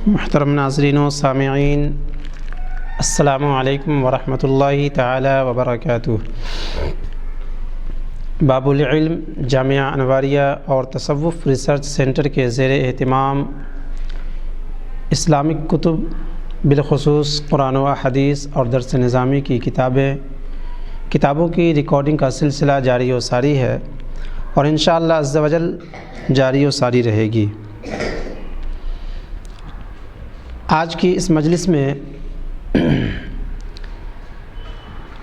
محترم ناظرین و سامعین، السلام علیکم ورحمۃ اللہ تعالی وبرکاتہ۔ باب العلم جامعہ انواریہ اور تصوف ریسرچ سینٹر کے زیر اہتمام اسلامک کتب بالخصوص قرآن و حدیث اور درس نظامی کی کتابوں کی ریکارڈنگ کا سلسلہ جاری و ساری ہے اور انشاءاللہ عز و جل جاری و ساری رہے گی۔ آج کی اس مجلس میں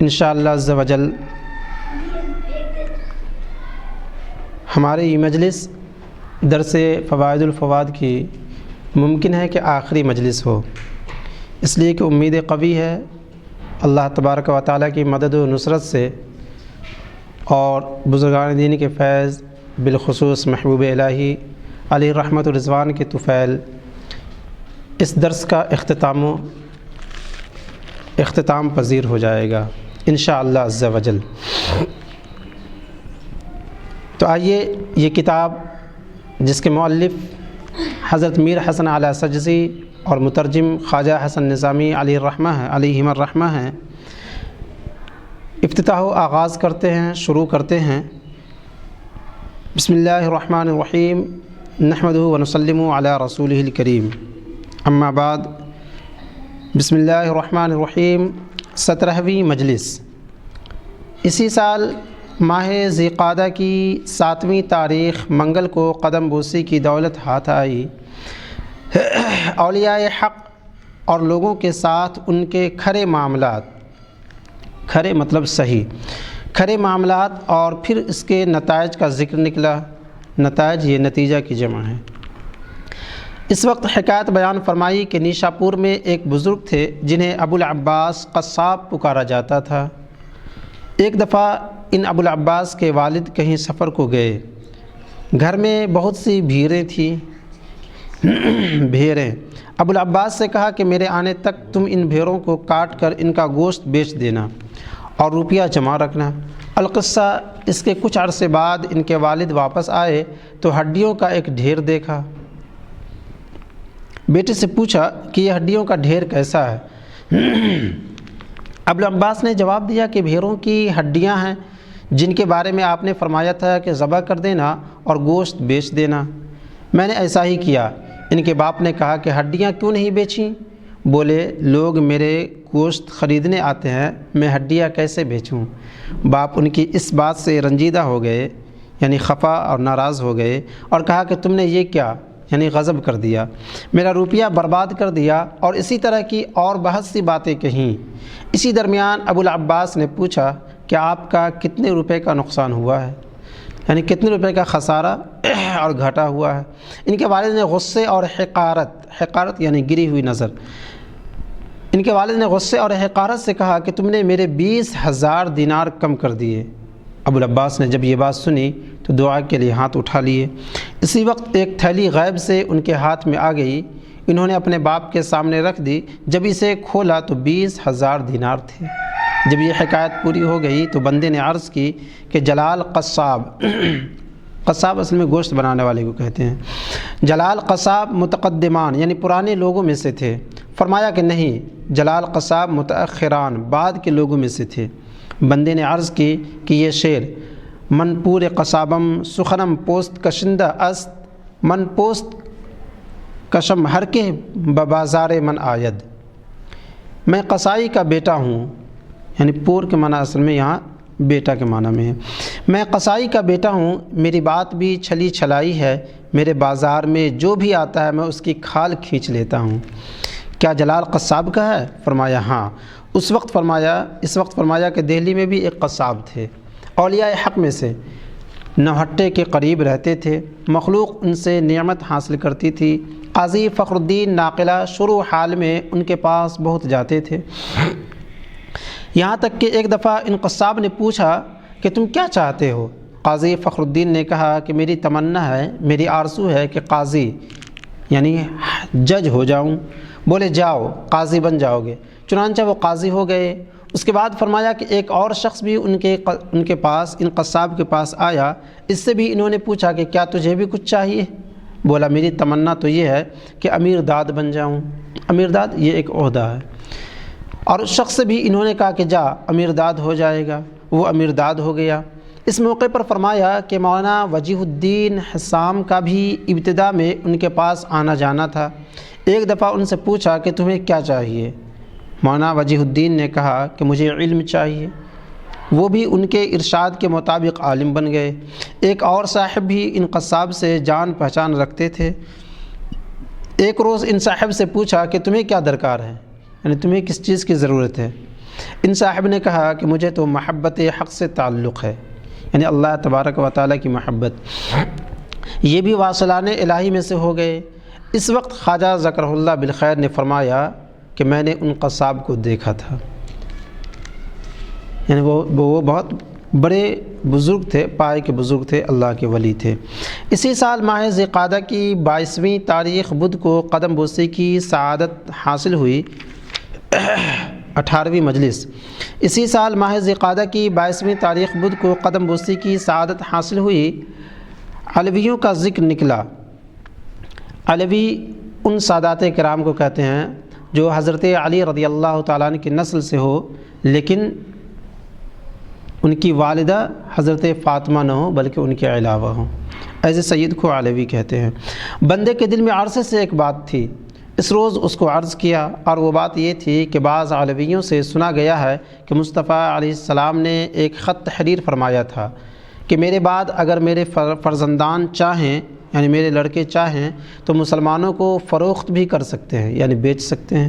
انشاءاللہ عز و جل ہماری یہ مجلس درس فوائد الفوائد کی ممکن ہے کہ آخری مجلس ہو، اس لیے کہ امید قوی ہے اللہ تبارک و تعالیٰ کی مدد و نصرت سے اور بزرگان دین کے فیض بالخصوص محبوب الہی علیہ رحمت و رضوان کے طفیل اس درس کا اختتام پذیر ہو جائے گا انشاءاللہ عز و جل۔ تو آئیے یہ کتاب جس کے مؤلف حضرت میر حسن اعلیٰ سجزی اور مترجم خواجہ حسن نظامی علیہم الرحمہ ہیں، افتتاح و آغاز کرتے ہیں، شروع کرتے ہیں۔ بسم اللہ الرحمن الرحیم، نحمدہ و نسلم علی رسولہ الکریم، اما بعد۔ بسم اللہ الرحمن الرحیم، 17ویں مجلس اسی سال ماہ ذی قعدہ کی 7ویں تاریخ منگل کو قدم بوسی کی دولت ہاتھ آئی۔ اولیاء حق اور لوگوں کے ساتھ ان کے کھرے معاملات، کھرے مطلب صحیح، کھرے معاملات اور پھر اس کے نتائج کا ذکر نکلا۔ نتائج یہ نتیجہ کی جمع ہے۔ اس وقت حکایت بیان فرمائی کہ نیشاپور میں ایک بزرگ تھے جنہیں ابو العباس قصاب پکارا جاتا تھا۔ ایک دفعہ ان ابو العباس کے والد کہیں سفر کو گئے، گھر میں بہت سی بھیڑیں تھیں۔ ابو العباس سے کہا کہ میرے آنے تک تم ان بھیڑوں کو کاٹ کر ان کا گوشت بیچ دینا اور روپیہ جمع رکھنا۔ القصہ، اس کے کچھ عرصے بعد ان کے والد واپس آئے تو ہڈیوں کا ایک ڈھیر دیکھا۔ بیٹے سے پوچھا کہ یہ ہڈیوں کا ڈھیر کیسا ہے؟ ابو العباس نے جواب دیا کہ بھیڑوں کی ہڈیاں ہیں جن کے بارے میں آپ نے فرمایا تھا کہ ذبح کر دینا اور گوشت بیچ دینا۔ میں نے ایسا ہی کیا۔ ان کے باپ نے کہا کہ ہڈیاں کیوں نہیں بیچیں؟ بولے لوگ میرے گوشت خریدنے آتے ہیں، میں ہڈیاں کیسے بیچوں؟ باپ ان کی اس بات سے رنجیدہ ہو گئے، یعنی خفا اور ناراض ہو گئے، اور کہا کہ تم نے یہ کیا، یعنی غضب کر دیا، میرا روپیہ برباد کر دیا، اور اسی طرح کی اور بہت سی باتیں کہیں۔ اسی درمیان ابو العباس نے پوچھا کہ آپ کا کتنے روپے کا نقصان ہوا ہے، یعنی کتنے روپے کا خسارہ اور گھاٹا ہوا ہے؟ ان کے والد نے غصے اور حقارت یعنی گری ہوئی نظر، ان کے والد نے غصے اور حقارت سے کہا کہ تم نے میرے 20,000 دینار کم کر دیے۔ ابو العباس نے جب یہ بات سنی تو دعا کے لیے ہاتھ اٹھا لیے۔ اسی وقت ایک تھیلی غیب سے ان کے ہاتھ میں آ گئی، انہوں نے اپنے باپ کے سامنے رکھ دی۔ جب اسے کھولا تو 20,000 دینار تھے۔ جب یہ حکایت پوری ہو گئی تو بندے نے عرض کی کہ جلال قصاب، قصاب اصل میں گوشت بنانے والے کو کہتے ہیں، جلال قصاب متقدمان یعنی پرانے لوگوں میں سے تھے؟ فرمایا کہ نہیں، جلال قصاب متأخران بعد کے لوگوں میں سے تھے۔ بندے نے عرض کی کہ یہ شعر من پور قصابم سخنم پوست کشندہ است، من پوست کشم ہر کے ببازار من آید۔ میں قصائی کا بیٹا ہوں، یعنی پور کے معنی اصل میں یہاں بیٹا کے معنی میں ہے۔ میں قصائی کا بیٹا ہوں، میری بات بھی چھلی چھلائی ہے، میرے بازار میں جو بھی آتا ہے میں اس کی کھال کھینچ لیتا ہوں۔ کیا جلال قصاب کا ہے؟ فرمایا ہاں۔ اس وقت فرمایا کہ دہلی میں بھی ایک قصاب تھے، اولیاء حق میں سے، نوہٹے کے قریب رہتے تھے، مخلوق ان سے نعمت حاصل کرتی تھی۔ قاضی فخر الدین ناقلہ شروع حال میں ان کے پاس بہت جاتے تھے، یہاں تک کہ ایک دفعہ ان قصاب نے پوچھا کہ تم کیا چاہتے ہو؟ قاضی فخر الدین نے کہا کہ میری تمنا ہے، میری آرزو ہے کہ قاضی یعنی جج ہو جاؤں۔ بولے جاؤ، قاضی بن جاؤ گے۔ چنانچہ وہ قاضی ہو گئے۔ اس کے بعد فرمایا کہ ایک اور شخص بھی ان کے پاس، ان قصاب کے پاس آیا۔ اس سے بھی انہوں نے پوچھا کہ کیا تجھے بھی کچھ چاہیے؟ بولا میری تمنا تو یہ ہے کہ امیر داد بن جاؤں۔ امیر داد یہ ایک عہدہ ہے، اور اس شخص سے بھی انہوں نے کہا کہ جا امیر داد ہو جائے گا، وہ امیر داد ہو گیا۔ اس موقع پر فرمایا کہ مولانا وجیہ الدین حسام کا بھی ابتدا میں ان کے پاس آنا جانا تھا۔ ایک دفعہ ان سے پوچھا کہ تمہیں کیا چاہیے؟ مولانا وجیہ الدین نے کہا کہ مجھے علم چاہیے۔ وہ بھی ان کے ارشاد کے مطابق عالم بن گئے۔ ایک اور صاحب بھی ان قصاب سے جان پہچان رکھتے تھے۔ ایک روز ان صاحب سے پوچھا کہ تمہیں کیا درکار ہے، یعنی تمہیں کس چیز کی ضرورت ہے؟ ان صاحب نے کہا کہ مجھے تو محبت حق سے تعلق ہے، یعنی اللہ تبارک و تعالیٰ کی محبت۔ یہ بھی واصلان الہی میں سے ہو گئے۔ اس وقت خواجہ ذکرہ اللہ بالخیر نے فرمایا کہ میں نے ان قصاب کو دیکھا تھا، یعنی وہ بہت بڑے بزرگ تھے، پائے کے بزرگ تھے، اللہ کے ولی تھے۔ اسی سال ماہ ذی القعدہ کی 22ویں تاریخ بدھ کو قدم بوسی کی سعادت حاصل ہوئی، 18ویں مجلس۔ اسی سال ماہ ذی القعدہ کی 22ویں تاریخ بدھ کو قدم بوسی کی سعادت حاصل ہوئی۔ علویوں کا ذکر نکلا۔ علوی ان سادات کرام کو کہتے ہیں جو حضرت علی رضی اللہ تعالیٰ عنہ کی نسل سے ہو، لیکن ان کی والدہ حضرت فاطمہ نہ ہو بلکہ ان کے علاوہ ہوں، ایسے سید کو علوی کہتے ہیں۔ بندے کے دل میں عرصے سے ایک بات تھی، اس روز اس کو عرض کیا، اور وہ بات یہ تھی کہ بعض علویوں سے سنا گیا ہے کہ مصطفیٰ علیہ السلام نے ایک خط تحریر فرمایا تھا کہ میرے بعد اگر میرے فرزندان چاہیں، یعنی میرے لڑکے چاہیں تو مسلمانوں کو فروخت بھی کر سکتے ہیں، یعنی بیچ سکتے ہیں۔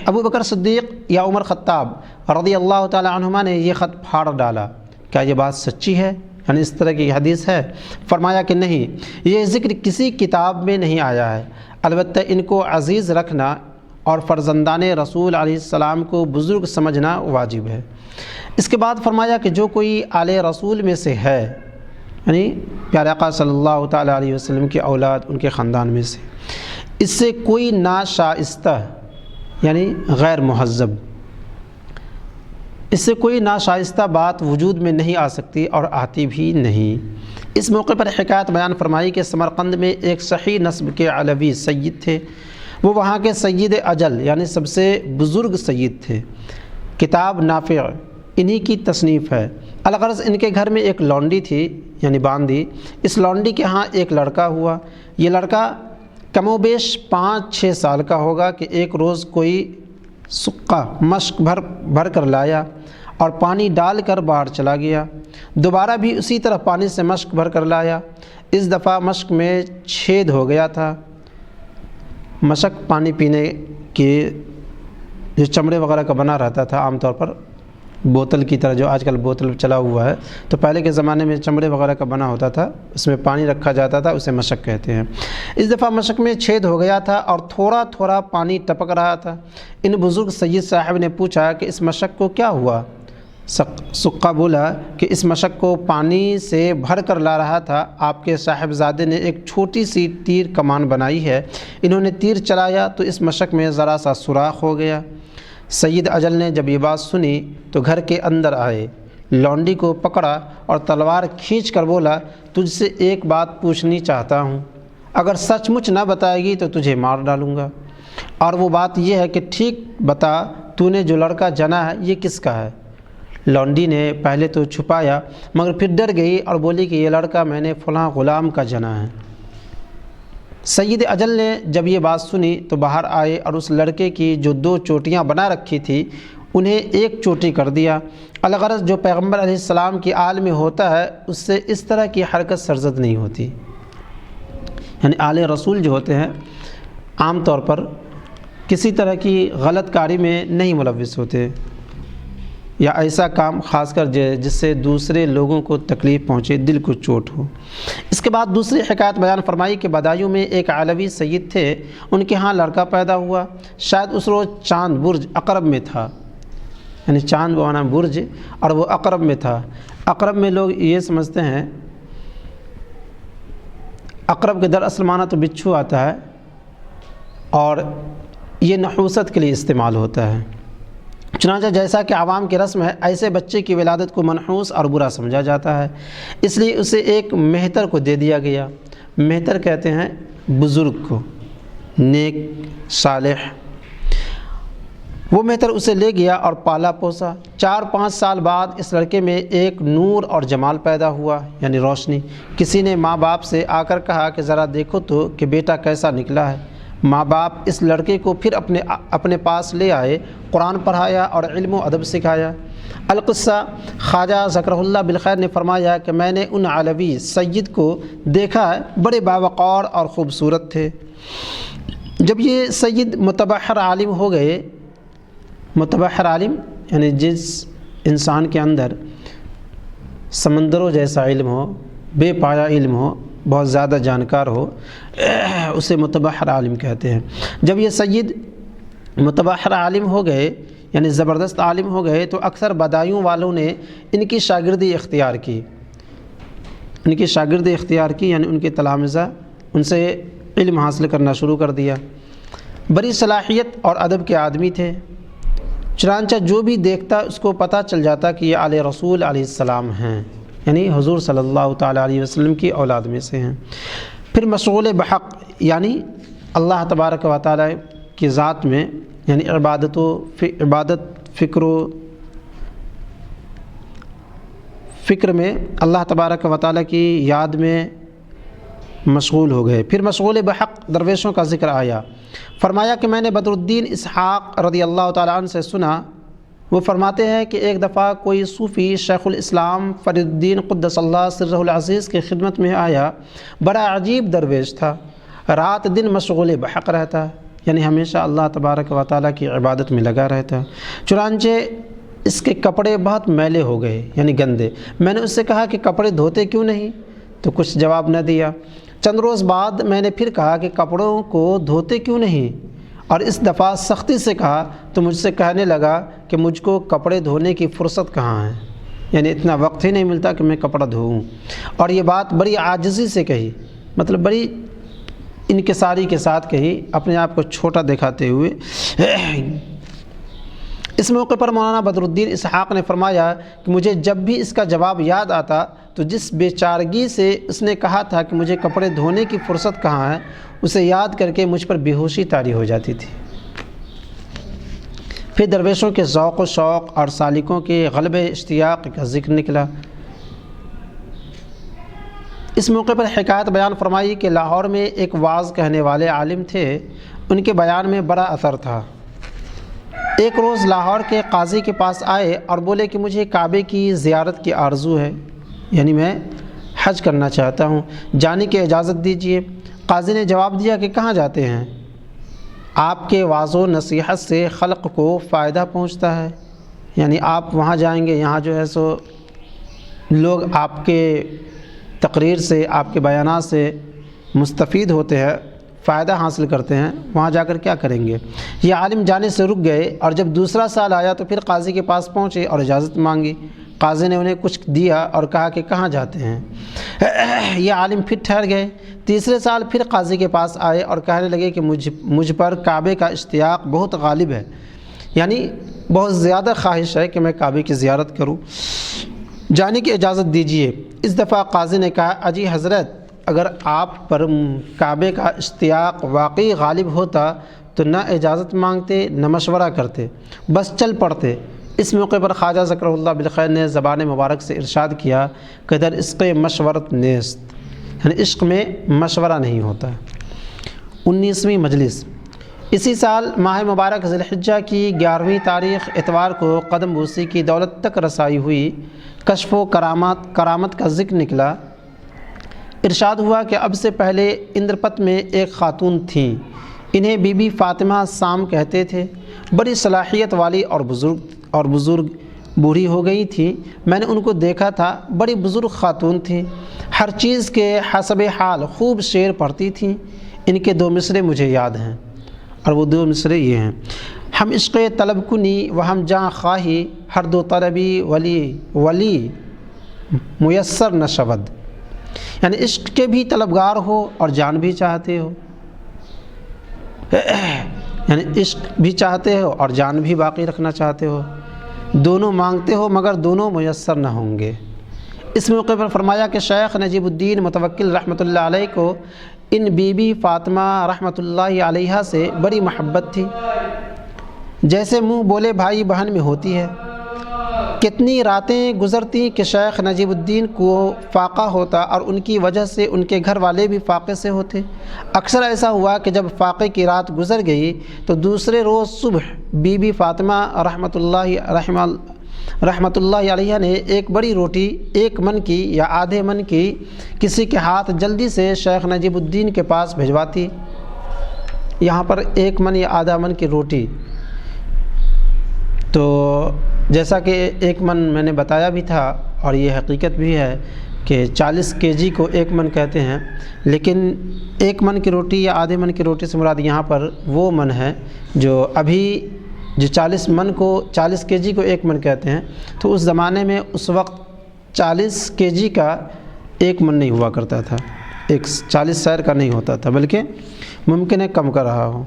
ابو بکر صدیق یا عمر خطاب رضی اللہ تعالی عنہما نے یہ خط پھاڑ ڈالا۔ کیا یہ بات سچی ہے؟ یعنی اس طرح کی حدیث ہے؟ فرمایا کہ نہیں، یہ ذکر کسی کتاب میں نہیں آیا ہے، البتہ ان کو عزیز رکھنا اور فرزندان رسول علیہ السلام کو بزرگ سمجھنا واجب ہے۔ اس کے بعد فرمایا کہ جو کوئی آل رسول میں سے ہے، یعنی پیارے آقا صلی اللہ تعالیٰ علیہ وسلم کی اولاد، ان کے خاندان میں سے، اس سے کوئی ناشائستہ یعنی غیر مہذب، اس سے کوئی ناشائستہ بات وجود میں نہیں آ سکتی اور آتی بھی نہیں۔ اس موقع پر حکایت بیان فرمائی کہ سمرقند میں ایک صحیح نسب کے علوی سید تھے، وہ وہاں کے سید اجل یعنی سب سے بزرگ سید تھے۔ کتاب نافع انہی کی تصنیف ہے۔ الغرض ان کے گھر میں ایک لونڈی تھی، یعنی باندی۔ اس لونڈی کے ہاں ایک لڑکا ہوا۔ یہ لڑکا کم و بیش 5-6 سال کا ہوگا کہ ایک روز کوئی سقہ مشق بھر کر لایا اور پانی ڈال کر باہر چلا گیا۔ دوبارہ بھی اسی طرح پانی سے مشق بھر کر لایا۔ اس دفعہ مشق میں چھید ہو گیا تھا۔ مشق پانی پینے کے جو چمڑے وغیرہ کا بنا رہتا تھا، عام طور پر بوتل کی طرح، جو آج کل بوتل چلا ہوا ہے، تو پہلے کے زمانے میں چمڑے وغیرہ کا بنا ہوتا تھا، اس میں پانی رکھا جاتا تھا، اسے مشق کہتے ہیں۔ اس دفعہ مشق میں چھید ہو گیا تھا اور تھوڑا تھوڑا پانی ٹپک رہا تھا۔ ان بزرگ سید صاحب نے پوچھا کہ اس مشق کو کیا ہوا؟ سقہ بولا کہ اس مشق کو پانی سے بھر کر لا رہا تھا، آپ کے صاحبزادے نے ایک چھوٹی سی تیر کمان بنائی ہے، انہوں نے تیر چلایا تو اس مشق میں ذرا سا سوراخ ہو گیا۔ سید اجل نے جب یہ بات سنی تو گھر کے اندر آئے، لونڈی کو پکڑا اور تلوار کھینچ کر بولا، تجھ سے ایک بات پوچھنی چاہتا ہوں، اگر سچ مچ نہ بتائے گی تو تجھے مار ڈالوں گا، اور وہ بات یہ ہے کہ ٹھیک بتا، تو نے جو لڑکا جنا ہے یہ کس کا ہے؟ لونڈی نے پہلے تو چھپایا مگر پھر ڈر گئی اور بولی کہ یہ لڑکا میں نے فلاں غلام کا جنا ہے۔ سید اجل نے جب یہ بات سنی تو باہر آئے اور اس لڑکے کی جو 2 چوٹیاں بنا رکھی تھی انہیں ایک چوٹی کر دیا۔ الغرض جو پیغمبر علیہ السلام کی آل میں ہوتا ہے اس سے اس طرح کی حرکت سرزد نہیں ہوتی، یعنی آل رسول جو ہوتے ہیں عام طور پر کسی طرح کی غلط کاری میں نہیں ملوث ہوتے، یا ایسا کام خاص کر جس سے دوسرے لوگوں کو تکلیف پہنچے، دل کو چوٹ ہو۔ اس کے بعد دوسری حکایت بیان فرمائی کہ بدایوں میں ایک علوی سید تھے، ان کے ہاں لڑکا پیدا ہوا۔ شاید اس روز چاند برج عقرب میں تھا، یعنی چاند بمانا برج، اور وہ عقرب میں تھا۔ عقرب میں لوگ یہ سمجھتے ہیں، عقرب کے دراصل معنی تو بچھو آتا ہے، اور یہ نحوست کے لیے استعمال ہوتا ہے۔ چنانچہ جیسا کہ عوام کی رسم ہے، ایسے بچے کی ولادت کو منحوس اور برا سمجھا جاتا ہے، اس لیے اسے ایک مہتر کو دے دیا گیا۔ مہتر کہتے ہیں بزرگ کو، نیک صالح۔ وہ مہتر اسے لے گیا اور پالا پوسا۔ 4-5 سال بعد اس لڑکے میں ایک نور اور جمال پیدا ہوا، یعنی روشنی۔ کسی نے ماں باپ سے آ کر کہا کہ ذرا دیکھو تو کہ بیٹا کیسا نکلا ہے۔ ماں باپ اس لڑکے کو پھر اپنے پاس لے آئے، قرآن پڑھایا اور علم و ادب سکھایا۔ القصہ خواجہ ذکرہ اللہ بالخیر نے فرمایا کہ میں نے ان علوی سید کو دیکھا ہے، بڑے باوقار اور خوبصورت تھے۔ جب یہ سید متبحر عالم ہو گئے، متبحر عالم یعنی جس انسان کے اندر سمندروں جیسا علم ہو، بے پایا علم ہو، بہت زیادہ جانکار ہو، اسے متبحر عالم کہتے ہیں۔ جب یہ سید متبحر عالم ہو گئے یعنی زبردست عالم ہو گئے تو اکثر بدایوں والوں نے ان کی شاگردی اختیار کی، یعنی ان کے تلامذہ ان سے علم حاصل کرنا شروع کر دیا۔ بڑی صلاحیت اور ادب کے آدمی تھے، چنانچہ جو بھی دیکھتا اس کو پتہ چل جاتا کہ یہ آل رسول علیہ السلام ہیں، یعنی حضور صلی اللہ تعالیٰ علیہ وسلم کی اولاد میں سے ہیں۔ پھر مشغول بحق یعنی اللہ تبارک و تعالیٰ کی ذات میں، یعنی عبادت فکر میں اللہ تبارک و تعالیٰ کی یاد میں مشغول ہو گئے۔ پھر مشغول بحق درویشوں کا ذکر آیا۔ فرمایا کہ میں نے بدر الدین اسحاق رضی اللہ تعالیٰ عنہ سے سنا، وہ فرماتے ہیں کہ ایک دفعہ کوئی صوفی شیخ الاسلام فرید الدین قدس اللہ سرہ العزیز کی خدمت میں آیا۔ بڑا عجیب درویش تھا، رات دن مشغول بحق رہتا، یعنی ہمیشہ اللہ تبارک و تعالیٰ کی عبادت میں لگا رہتا۔ چنانچہ اس کے کپڑے بہت میلے ہو گئے، یعنی گندے۔ میں نے اس سے کہا کہ کپڑے دھوتے کیوں نہیں؟ تو کچھ جواب نہ دیا۔ چند روز بعد میں نے پھر کہا کہ کپڑوں کو دھوتے کیوں نہیں؟ اور اس دفعہ سختی سے کہا تو مجھ سے کہنے لگا کہ مجھ کو کپڑے دھونے کی فرصت کہاں ہے، یعنی اتنا وقت ہی نہیں ملتا کہ میں کپڑا دھوؤں۔ اور یہ بات بڑی عاجزی سے کہی، مطلب بڑی انکساری کے ساتھ کہی، اپنے آپ کو چھوٹا دکھاتے ہوئے۔ اس موقع پر مولانا بدر الدین اسحاق نے فرمایا کہ مجھے جب بھی اس کا جواب یاد آتا تو جس بے چارگی سے اس نے کہا تھا کہ مجھے کپڑے دھونے کی فرصت کہاں ہے، اسے یاد کر کے مجھ پر بے ہوشی طاری ہو جاتی تھی۔ پھر درویشوں کے ذوق و شوق اور سالکوں کے غلبہ اشتیاق کا ذکر نکلا۔ اس موقع پر حکایت بیان فرمائی کہ لاہور میں ایک واعظ کہنے والے عالم تھے، ان کے بیان میں بڑا اثر تھا۔ ایک روز لاہور کے قاضی کے پاس آئے اور بولے کہ مجھے کعبے کی زیارت کی آرزو ہے، یعنی میں حج کرنا چاہتا ہوں، جانے کی اجازت دیجیے۔ قاضی نے جواب دیا کہ کہاں جاتے ہیں؟ آپ کے وعظ و نصیحت سے خلق کو فائدہ پہنچتا ہے، یعنی آپ وہاں جائیں گے، یہاں جو ہے سو لوگ آپ کے تقریر سے، آپ کے بیانات سے مستفید ہوتے ہیں، فائدہ حاصل کرتے ہیں، وہاں جا کر کیا کریں گے؟ یہ عالم جانے سے رک گئے اور جب دوسرا سال آیا تو پھر قاضی کے پاس پہنچے اور اجازت مانگی۔ قاضی نے انہیں کچھ دیا اور کہا کہ کہاں جاتے ہیں؟ یہ عالم پھر ٹھہر گئے۔ تیسرے سال پھر قاضی کے پاس آئے اور کہنے لگے کہ مجھ پر کعبے کا اشتیاق بہت غالب ہے، یعنی بہت زیادہ خواہش ہے کہ میں کعبے کی زیارت کروں، جانے کی اجازت دیجیے۔ اس دفعہ قاضی نے کہا اجی حضرت، اگر آپ پر کعبے کا اشتیاق واقعی غالب ہوتا تو نہ اجازت مانگتے نہ مشورہ کرتے، بس چل پڑتے۔ اس موقع پر خواجہ ذکرہ اللہ بالخیر نے زبان مبارک سے ارشاد کیا کہ در عشق مشورت نیست، یعنی عشق میں مشورہ نہیں ہوتا۔ 19ویں مجلس۔ اسی سال ماہ مبارک ذی الحجہ کی 11ویں تاریخ اتوار کو قدم بوسی کی دولت تک رسائی ہوئی، کشف و کرامت کا ذکر نکلا۔ ارشاد ہوا کہ اب سے پہلے اندرپت میں ایک خاتون تھیں، انہیں بی بی فاطمہ سام کہتے تھے، بڑی صلاحیت والی اور بزرگ بوڑھی ہو گئی تھی۔ میں نے ان کو دیکھا تھا، بڑی بزرگ خاتون تھیں، ہر چیز کے حسب حال خوب شعر پڑھتی تھیں۔ ان کے 2 مصرے مجھے یاد ہیں، اور وہ 2 مصرے یہ ہیں: ہم عشق طلب کنی و ہم جاں خواہی، ہر دو طلبی ولی میسر نہ شود، یعنی عشق کے بھی طلبگار ہو اور جان بھی چاہتے ہو، یعنی عشق بھی چاہتے ہو اور جان بھی باقی رکھنا چاہتے ہو، دونوں مانگتے ہو مگر دونوں میسر نہ ہوں گے۔ اس موقع پر فرمایا کہ شیخ نجیب الدین متوکل رحمۃ اللہ علیہ کو ان بی بی فاطمہ رحمۃ اللہ علیہا سے بڑی محبت تھی، جیسے منہ بولے بھائی بہن میں ہوتی ہے۔ کتنی راتیں گزرتی کہ شیخ نجیب الدین کو فاقہ ہوتا اور ان کی وجہ سے ان کے گھر والے بھی فاقے سے ہوتے۔ اکثر ایسا ہوا کہ جب فاقے کی رات گزر گئی تو دوسرے روز صبح بی بی فاطمہ رحمۃ اللہ علیہ نے ایک بڑی روٹی 1 من کی یا آدھے من کی کسی کے ہاتھ جلدی سے شیخ نجیب الدین کے پاس بھجواتی۔ یہاں پر 1 من یا آدھا من کی روٹی، تو جیسا کہ 1 من میں نے بتایا بھی تھا اور یہ حقیقت بھی ہے کہ 40 kg کو 1 من کہتے ہیں، لیکن 1 من کی روٹی یا آدھے من کی روٹی سے مراد یہاں پر وہ من ہے جو ابھی جو 40 kg کو 1 من کہتے ہیں، تو اس زمانے میں اس وقت 40 kg کا 1 من نہیں ہوا کرتا تھا، 40 سیر کا نہیں ہوتا تھا، بلکہ ممکن ہے کم کا رہا ہو،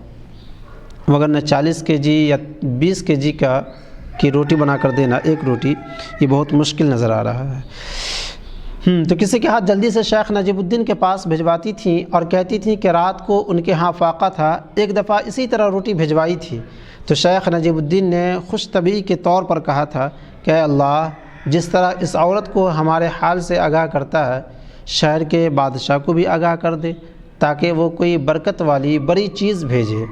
وگرنہ 40 kg یا 20 kg کی روٹی بنا کر دینا، 1 روٹی، یہ بہت مشکل نظر آ رہا ہے۔ تو کسی کے ہاتھ جلدی سے شیخ نجیب الدین کے پاس بھجواتی تھیں اور کہتی تھیں کہ رات کو ان کے ہاں فاقہ تھا، ایک دفعہ اسی طرح روٹی بھجوائی تھی تو شیخ نجیب الدین نے خوش طبعی کے طور پر کہا تھا کہ اے اللہ، جس طرح اس عورت کو ہمارے حال سے آگاہ کرتا ہے، شہر کے بادشاہ کو بھی آگاہ کر دے تاکہ وہ کوئی برکت والی بڑی چیز بھیجے۔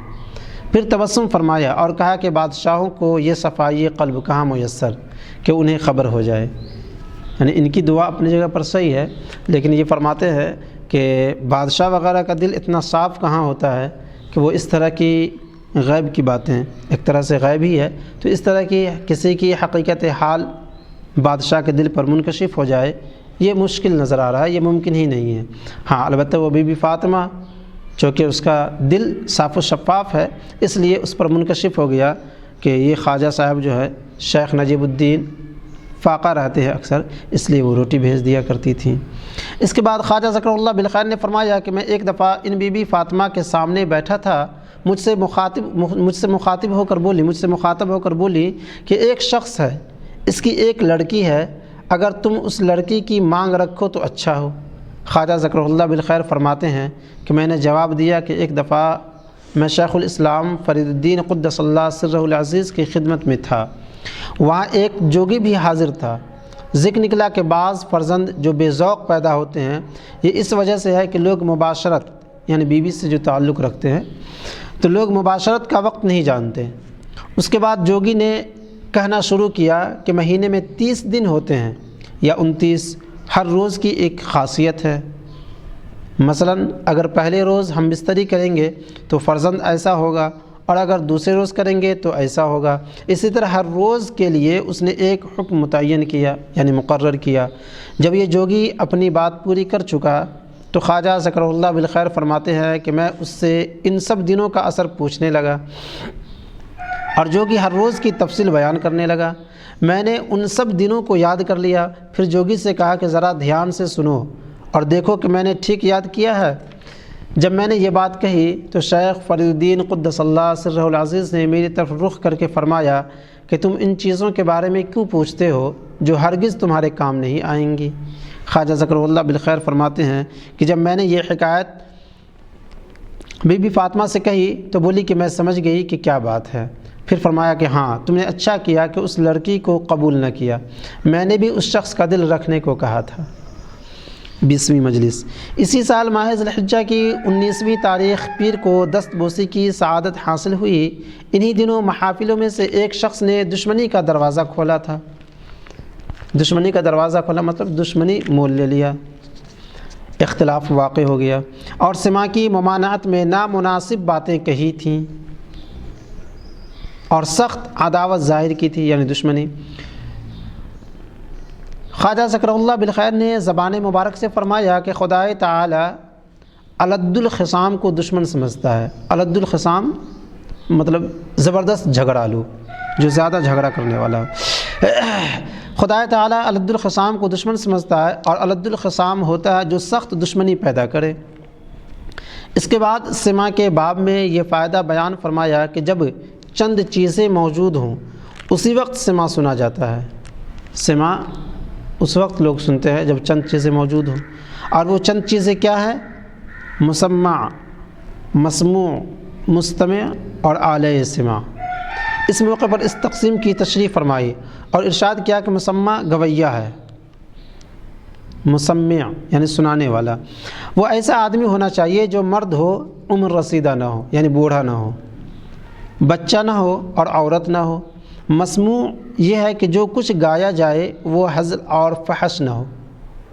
پھر تبسم فرمایا اور کہا کہ بادشاہوں کو یہ صفائی قلب کہاں میسر کہ انہیں خبر ہو جائے۔ یعنی ان کی دعا اپنی جگہ پر صحیح ہے، لیکن یہ فرماتے ہیں کہ بادشاہ وغیرہ کا دل اتنا صاف کہاں ہوتا ہے کہ وہ اس طرح کی غیب کی باتیں، ایک طرح سے غیب ہی ہے، تو اس طرح کی کسی کی حقیقت حال بادشاہ کے دل پر منکشف ہو جائے، یہ مشکل نظر آ رہا ہے، یہ ممکن ہی نہیں ہے۔ ہاں البتہ وہ بی بی فاطمہ چونکہ اس کا دل صاف و شفاف ہے، اس لیے اس پر منکشف ہو گیا کہ یہ خواجہ صاحب جو ہے شیخ نجیب الدین فاقہ رہتے ہیں اکثر، اس لیے وہ روٹی بھیج دیا کرتی تھیں۔ اس کے بعد خواجہ ذکر اللہ بالخیر نے فرمایا کہ میں ایک دفعہ ان بی بی فاطمہ کے سامنے بیٹھا تھا، مجھ سے مخاطب ہو کر بولی کہ ایک شخص ہے، اس کی ایک لڑکی ہے، اگر تم اس لڑکی کی مانگ رکھو تو اچھا ہو۔ خواجہ ذکر اللہ بالخیر فرماتے ہیں کہ میں نے جواب دیا کہ ایک دفعہ میں شیخ الاسلام فرید الدین قدس اللہ سرہ العزیز کی خدمت میں تھا، وہاں ایک جوگی بھی حاضر تھا۔ ذکر نکلا کہ بعض فرزند جو بے ذوق پیدا ہوتے ہیں، یہ اس وجہ سے ہے کہ لوگ مباشرت یعنی بیوی سے جو تعلق رکھتے ہیں تو لوگ مباشرت کا وقت نہیں جانتے۔ اس کے بعد جوگی نے کہنا شروع کیا کہ مہینے میں 30 دن ہوتے ہیں یا 29، ہر روز کی ایک خاصیت ہے۔ مثلا اگر پہلے روز ہم بستری کریں گے تو فرزند ایسا ہوگا، اور اگر دوسرے روز کریں گے تو ایسا ہوگا۔ اسی طرح ہر روز کے لیے اس نے ایک حکم متعین کیا یعنی مقرر کیا۔ جب یہ جوگی اپنی بات پوری کر چکا تو خواجہ ذکر اللہ بالخیر فرماتے ہیں کہ میں اس سے ان سب دنوں کا اثر پوچھنے لگا اور جوگی ہر روز کی تفصیل بیان کرنے لگا۔ میں نے ان سب دنوں کو یاد کر لیا، پھر جوگی سے کہا کہ ذرا دھیان سے سنو اور دیکھو کہ میں نے ٹھیک یاد کیا ہے۔ جب میں نے یہ بات کہی تو شیخ فرید الدین قدس اللہ سرہ العزیز نے میری طرف رخ کر کے فرمایا کہ تم ان چیزوں کے بارے میں کیوں پوچھتے ہو جو ہرگز تمہارے کام نہیں آئیں گی۔ خواجہ ذکر اللہ بالخیر فرماتے ہیں کہ جب میں نے یہ حکایت بی بی فاطمہ سے کہی تو بولی کہ میں سمجھ گئی کہ کیا بات ہے۔ پھر فرمایا کہ ہاں تم نے اچھا کیا کہ اس لڑکی کو قبول نہ کیا، میں نے بھی اس شخص کا دل رکھنے کو کہا تھا۔ 20ویں مجلس اسی سال ماہ ذی الحجہ کی 19ویں تاریخ پیر کو دست بوسی کی سعادت حاصل ہوئی۔ انہی دنوں محافلوں میں سے ایک شخص نے دشمنی کا دروازہ کھولا تھا۔ دشمنی کا دروازہ کھولا مطلب دشمنی مول لے لیا، اختلاف واقع ہو گیا اور سما کی ممانعت میں نامناسب باتیں کہی تھیں اور سخت عداوت ظاہر کی تھی یعنی دشمنی۔ خواجہ ذکر اللہ بالخیر نے زبان مبارک سے فرمایا کہ خدائے تعالی الد الخصام کو دشمن سمجھتا ہے۔ الد الخصام مطلب زبردست جھگڑالو، جو زیادہ جھگڑا کرنے والا ہو۔ خدائے تعالی الد الخصام کو دشمن سمجھتا ہے اور الد الخصام ہوتا ہے جو سخت دشمنی پیدا کرے۔ اس کے بعد سما کے باب میں یہ فائدہ بیان فرمایا کہ جب چند چیزیں موجود ہوں اسی وقت سما سنا جاتا ہے۔ سما اس وقت لوگ سنتے ہیں جب چند چیزیں موجود ہوں، اور وہ چند چیزیں کیا ہے؟ مسمع، مسموع، مستمع اور اعلی سماع۔ اس موقع پر اس تقسیم کی تشریح فرمائی اور ارشاد کیا کہ مسمع گویہ ہے، مسمع یعنی سنانے والا وہ ایسا آدمی ہونا چاہیے جو مرد ہو، عمر رسیدہ نہ ہو یعنی بوڑھا نہ ہو، بچہ نہ ہو اور عورت نہ ہو۔ مسموع یہ ہے کہ جو کچھ گایا جائے وہ ہزل اور فحش نہ ہو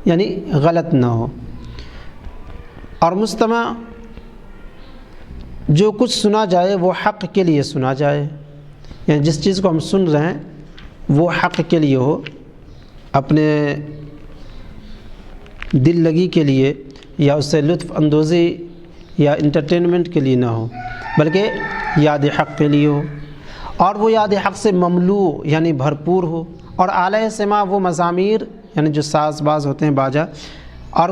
یعنی غلط نہ ہو، اور مستمع جو کچھ سنا جائے وہ حق کے لیے سنا جائے، یعنی جس چیز کو ہم سن رہے ہیں وہ حق کے لیے ہو، اپنے دل لگی کے لیے یا اس سے لطف اندوزی یا انٹرٹینمنٹ کے لیے نہ ہو، بلکہ یاد حق کے لیے ہو، اور وہ یاد حق سے مملوء یعنی بھرپور ہو۔ اور اعلی سماع وہ مزامیر یعنی جو ساز باز ہوتے ہیں باجا، اور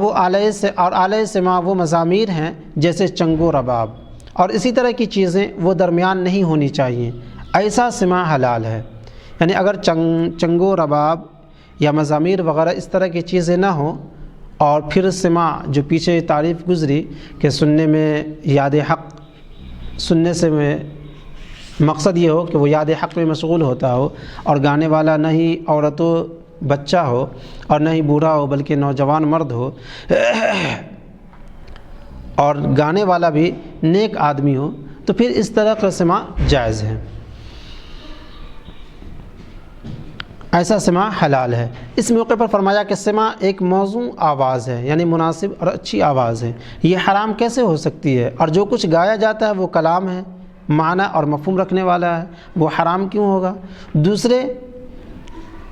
اعلی سماع وہ مزامیر ہیں جیسے چنگ و رباب، اور اسی طرح کی چیزیں وہ درمیان نہیں ہونی چاہیے، ایسا سماع حلال ہے۔ یعنی اگر چنگ و رباب یا مزامیر وغیرہ اس طرح کی چیزیں نہ ہوں، اور پھر سماع جو پیچھے تعریف گزری کہ سننے میں یاد حق، سننے سے میں مقصد یہ ہو کہ وہ یاد حق میں مشغول ہوتا ہو، اور گانے والا نہ ہی عورت و بچہ ہو اور نہ ہی بوڑھا ہو بلکہ نوجوان مرد ہو، اور گانے والا بھی نیک آدمی ہو، تو پھر اس طرح کا سماع جائز ہے، ایسا سماع حلال ہے۔ اس موقع پر فرمایا کہ سماع ایک موزوں آواز ہے یعنی مناسب اور اچھی آواز ہے، یہ حرام کیسے ہو سکتی ہے؟ اور جو کچھ گایا جاتا ہے وہ کلام ہے، معنی اور مفہوم رکھنے والا ہے، وہ حرام کیوں ہوگا؟ دوسرے،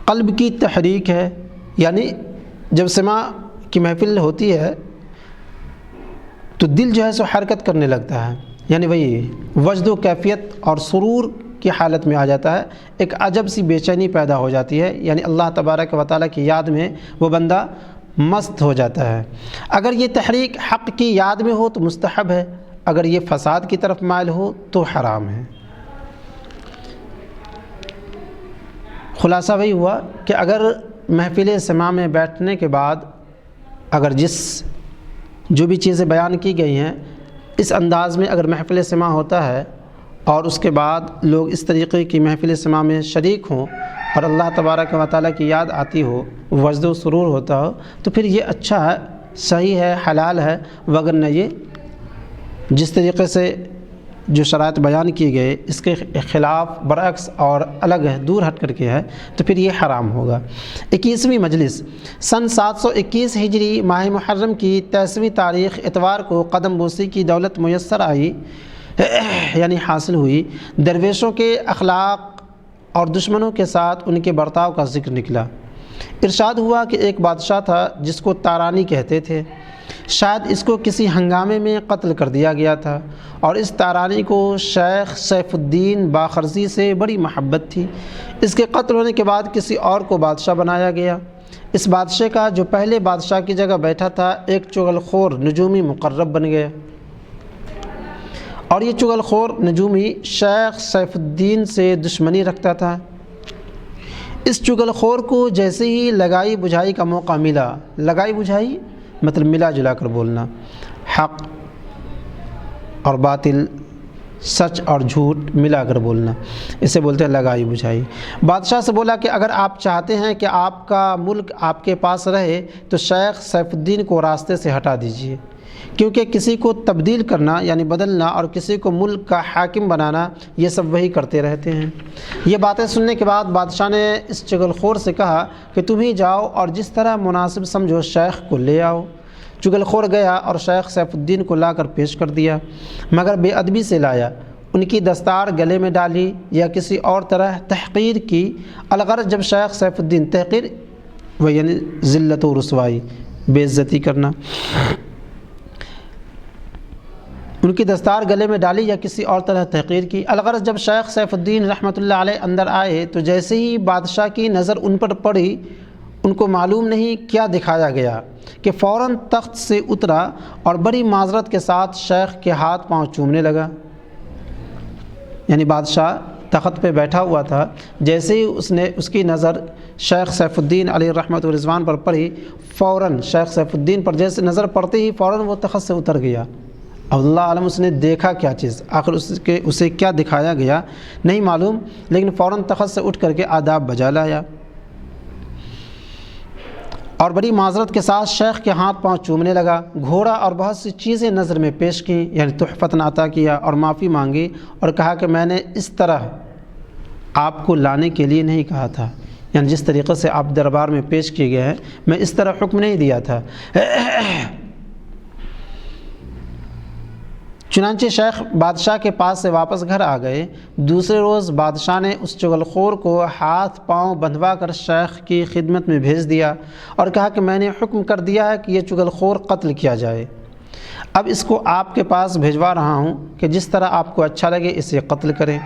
قلب کی تحریک ہے، یعنی جب سماع کی محفل ہوتی ہے تو دل جو ہے سو حرکت کرنے لگتا ہے، یعنی وہی وجد و کیفیت اور سرور کی حالت میں آ جاتا ہے، ایک عجب سی بے چینی پیدا ہو جاتی ہے، یعنی اللہ تبارک و تعالیٰ کی یاد میں وہ بندہ مست ہو جاتا ہے۔ اگر یہ تحریک حق کی یاد میں ہو تو مستحب ہے، اگر یہ فساد کی طرف مائل ہو تو حرام ہے۔ خلاصہ وہی ہوا کہ اگر محفل سماع میں بیٹھنے کے بعد اگر جو بھی چیزیں بیان کی گئی ہیں اس انداز میں اگر محفل سماع ہوتا ہے، اور اس کے بعد لوگ اس طریقے کی محفل سماع میں شریک ہوں اور اللہ تبارک و تعالیٰ کی یاد آتی ہو، وجد و سرور ہوتا ہو، تو پھر یہ اچھا ہے، صحیح ہے، حلال ہے، وگرنہ یہ جس طریقے سے جو شرائط بیان کیے گئے اس کے خلاف برعکس اور الگ ہے، دور ہٹ کر کے ہے، تو پھر یہ حرام ہوگا۔ 21ویں مجلس سن 721 ہجری ماہ محرم کی 23ویں تاریخ اتوار کو قدم بوسی کی دولت میسر آئی یعنی حاصل ہوئی۔ درویشوں کے اخلاق اور دشمنوں کے ساتھ ان کے برتاؤ کا ذکر نکلا۔ ارشاد ہوا کہ ایک بادشاہ تھا جس کو تارانی کہتے تھے، شاید اس کو کسی ہنگامے میں قتل کر دیا گیا تھا، اور اس تارانی کو شیخ سیف الدین باخرزی سے بڑی محبت تھی۔ اس کے قتل ہونے کے بعد کسی اور کو بادشاہ بنایا گیا۔ اس بادشاہ کا جو پہلے بادشاہ کی جگہ بیٹھا تھا ایک چغل خور نجومی مقرب بن گیا، اور یہ چغل خور نجومی شیخ سیف الدین سے دشمنی رکھتا تھا۔ اس چغل خور کو جیسے ہی لگائی بجھائی کا موقع ملا، لگائی بجھائی مطلب ملا جلا کر بولنا، حق اور باطل، سچ اور جھوٹ ملا کر بولنا، اسے بولتے ہیں لگائی بجھائی۔ بادشاہ سے بولا کہ اگر آپ چاہتے ہیں کہ آپ کا ملک آپ کے پاس رہے تو شیخ سیف الدین کو راستے سے ہٹا دیجیے، کیونکہ کسی کو تبدیل کرنا یعنی بدلنا اور کسی کو ملک کا حاکم بنانا یہ سب وہی کرتے رہتے ہیں۔ یہ باتیں سننے کے بعد بادشاہ نے اس چغل خور سے کہا کہ تم ہی جاؤ اور جس طرح مناسب سمجھو شیخ کو لے آؤ۔ چغل خور گیا اور شیخ سیف الدین کو لا کر پیش کر دیا، مگر بے ادبی سے لایا، ان کی دستار گلے میں ڈالی یا کسی اور طرح تحقیر کی۔ الغرض جب شیخ سیف الدین، تحقیر وہ یعنی ذلت و رسوائی، بے عزتی کرنا، ان کی دستار گلے میں ڈالی یا کسی اور طرح تحقیر کی۔ الغرض جب شیخ سیف الدین رحمۃ اللہ علیہ اندر آئے تو جیسے ہی بادشاہ کی نظر ان پر پڑی، ان کو معلوم نہیں کیا دکھایا گیا کہ فوراً تخت سے اترا اور بڑی معذرت کے ساتھ شیخ کے ہاتھ پاؤں چومنے لگا۔ یعنی بادشاہ تخت پہ بیٹھا ہوا تھا، جیسے ہی اس کی نظر شیخ سیف الدین علیہ رحمۃ الرضوان پر پڑھی، فوراً شیخ سیف الدین پر جیسے نظر پڑتے ہی فوراً وہ تخت سے اتر گیا۔ اب اللہ عالم اس نے دیکھا کیا چیز، آخر اسے کیا دکھایا گیا نہیں معلوم، لیکن فوراً تخت سے اٹھ کر کے آداب بجا لایا اور بڑی معذرت کے ساتھ شیخ کے ہاتھ پاؤں چومنے لگا، گھوڑا اور بہت سی چیزیں نظر میں پیش کیں، یعنی تحفتاً عطا کیا، اور معافی مانگی اور کہا کہ میں نے اس طرح آپ کو لانے کے لیے نہیں کہا تھا، یعنی جس طریقے سے آپ دربار میں پیش کیے گئے ہیں میں اس طرح حکم نہیں دیا تھا۔ چنانچہ شیخ بادشاہ کے پاس سے واپس گھر آ گئے۔ دوسرے روز بادشاہ نے اس چغل خور کو ہاتھ پاؤں بندھوا کر شیخ کی خدمت میں بھیج دیا اور کہا کہ میں نے حکم کر دیا ہے کہ یہ چغل خور قتل کیا جائے، اب اس کو آپ کے پاس بھیجوا رہا ہوں کہ جس طرح آپ کو اچھا لگے اسے قتل کریں۔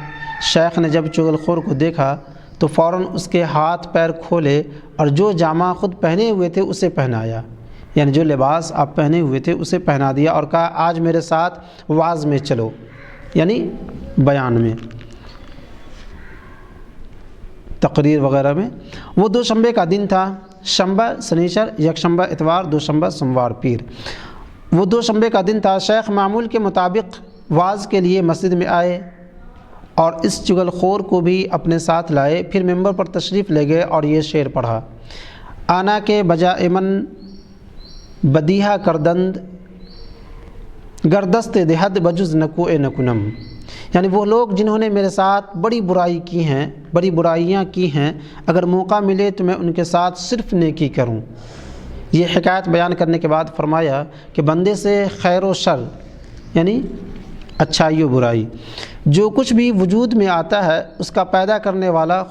شیخ نے جب چغل خور کو دیکھا تو فوراً اس کے ہاتھ پیر کھولے اور جو جامہ خود پہنے ہوئے تھے اسے پہنایا، یعنی جو لباس آپ پہنے ہوئے تھے اسے پہنا دیا اور کہا آج میرے ساتھ وعظ میں چلو، یعنی بیان میں، تقریر وغیرہ میں۔ وہ دوشنبے کا دن تھا، شنبہ سنیچر، یکشنبہ اتوار، دوشنبہ سوموار پیر۔ وہ دوشنبے کا دن تھا۔ شیخ معمول کے مطابق وعظ کے لیے مسجد میں آئے اور اس چغل خور کو بھی اپنے ساتھ لائے، پھر ممبر پر تشریف لے گئے اور یہ شعر پڑھا: آنا کے بجائے من بدیہا کردند گردست دہد بجز نکوئے نکنم، یعنی وہ لوگ جنہوں نے میرے ساتھ بڑی برائیاں کی ہیں، اگر موقع ملے تو میں ان کے ساتھ صرف نیکی کروں۔ یہ حکایت بیان کرنے کے بعد فرمایا کہ بندے سے خیر و شر، یعنی اچھائی و برائی، جو کچھ بھی وجود میں آتا ہے اس کا پیدا کرنے والا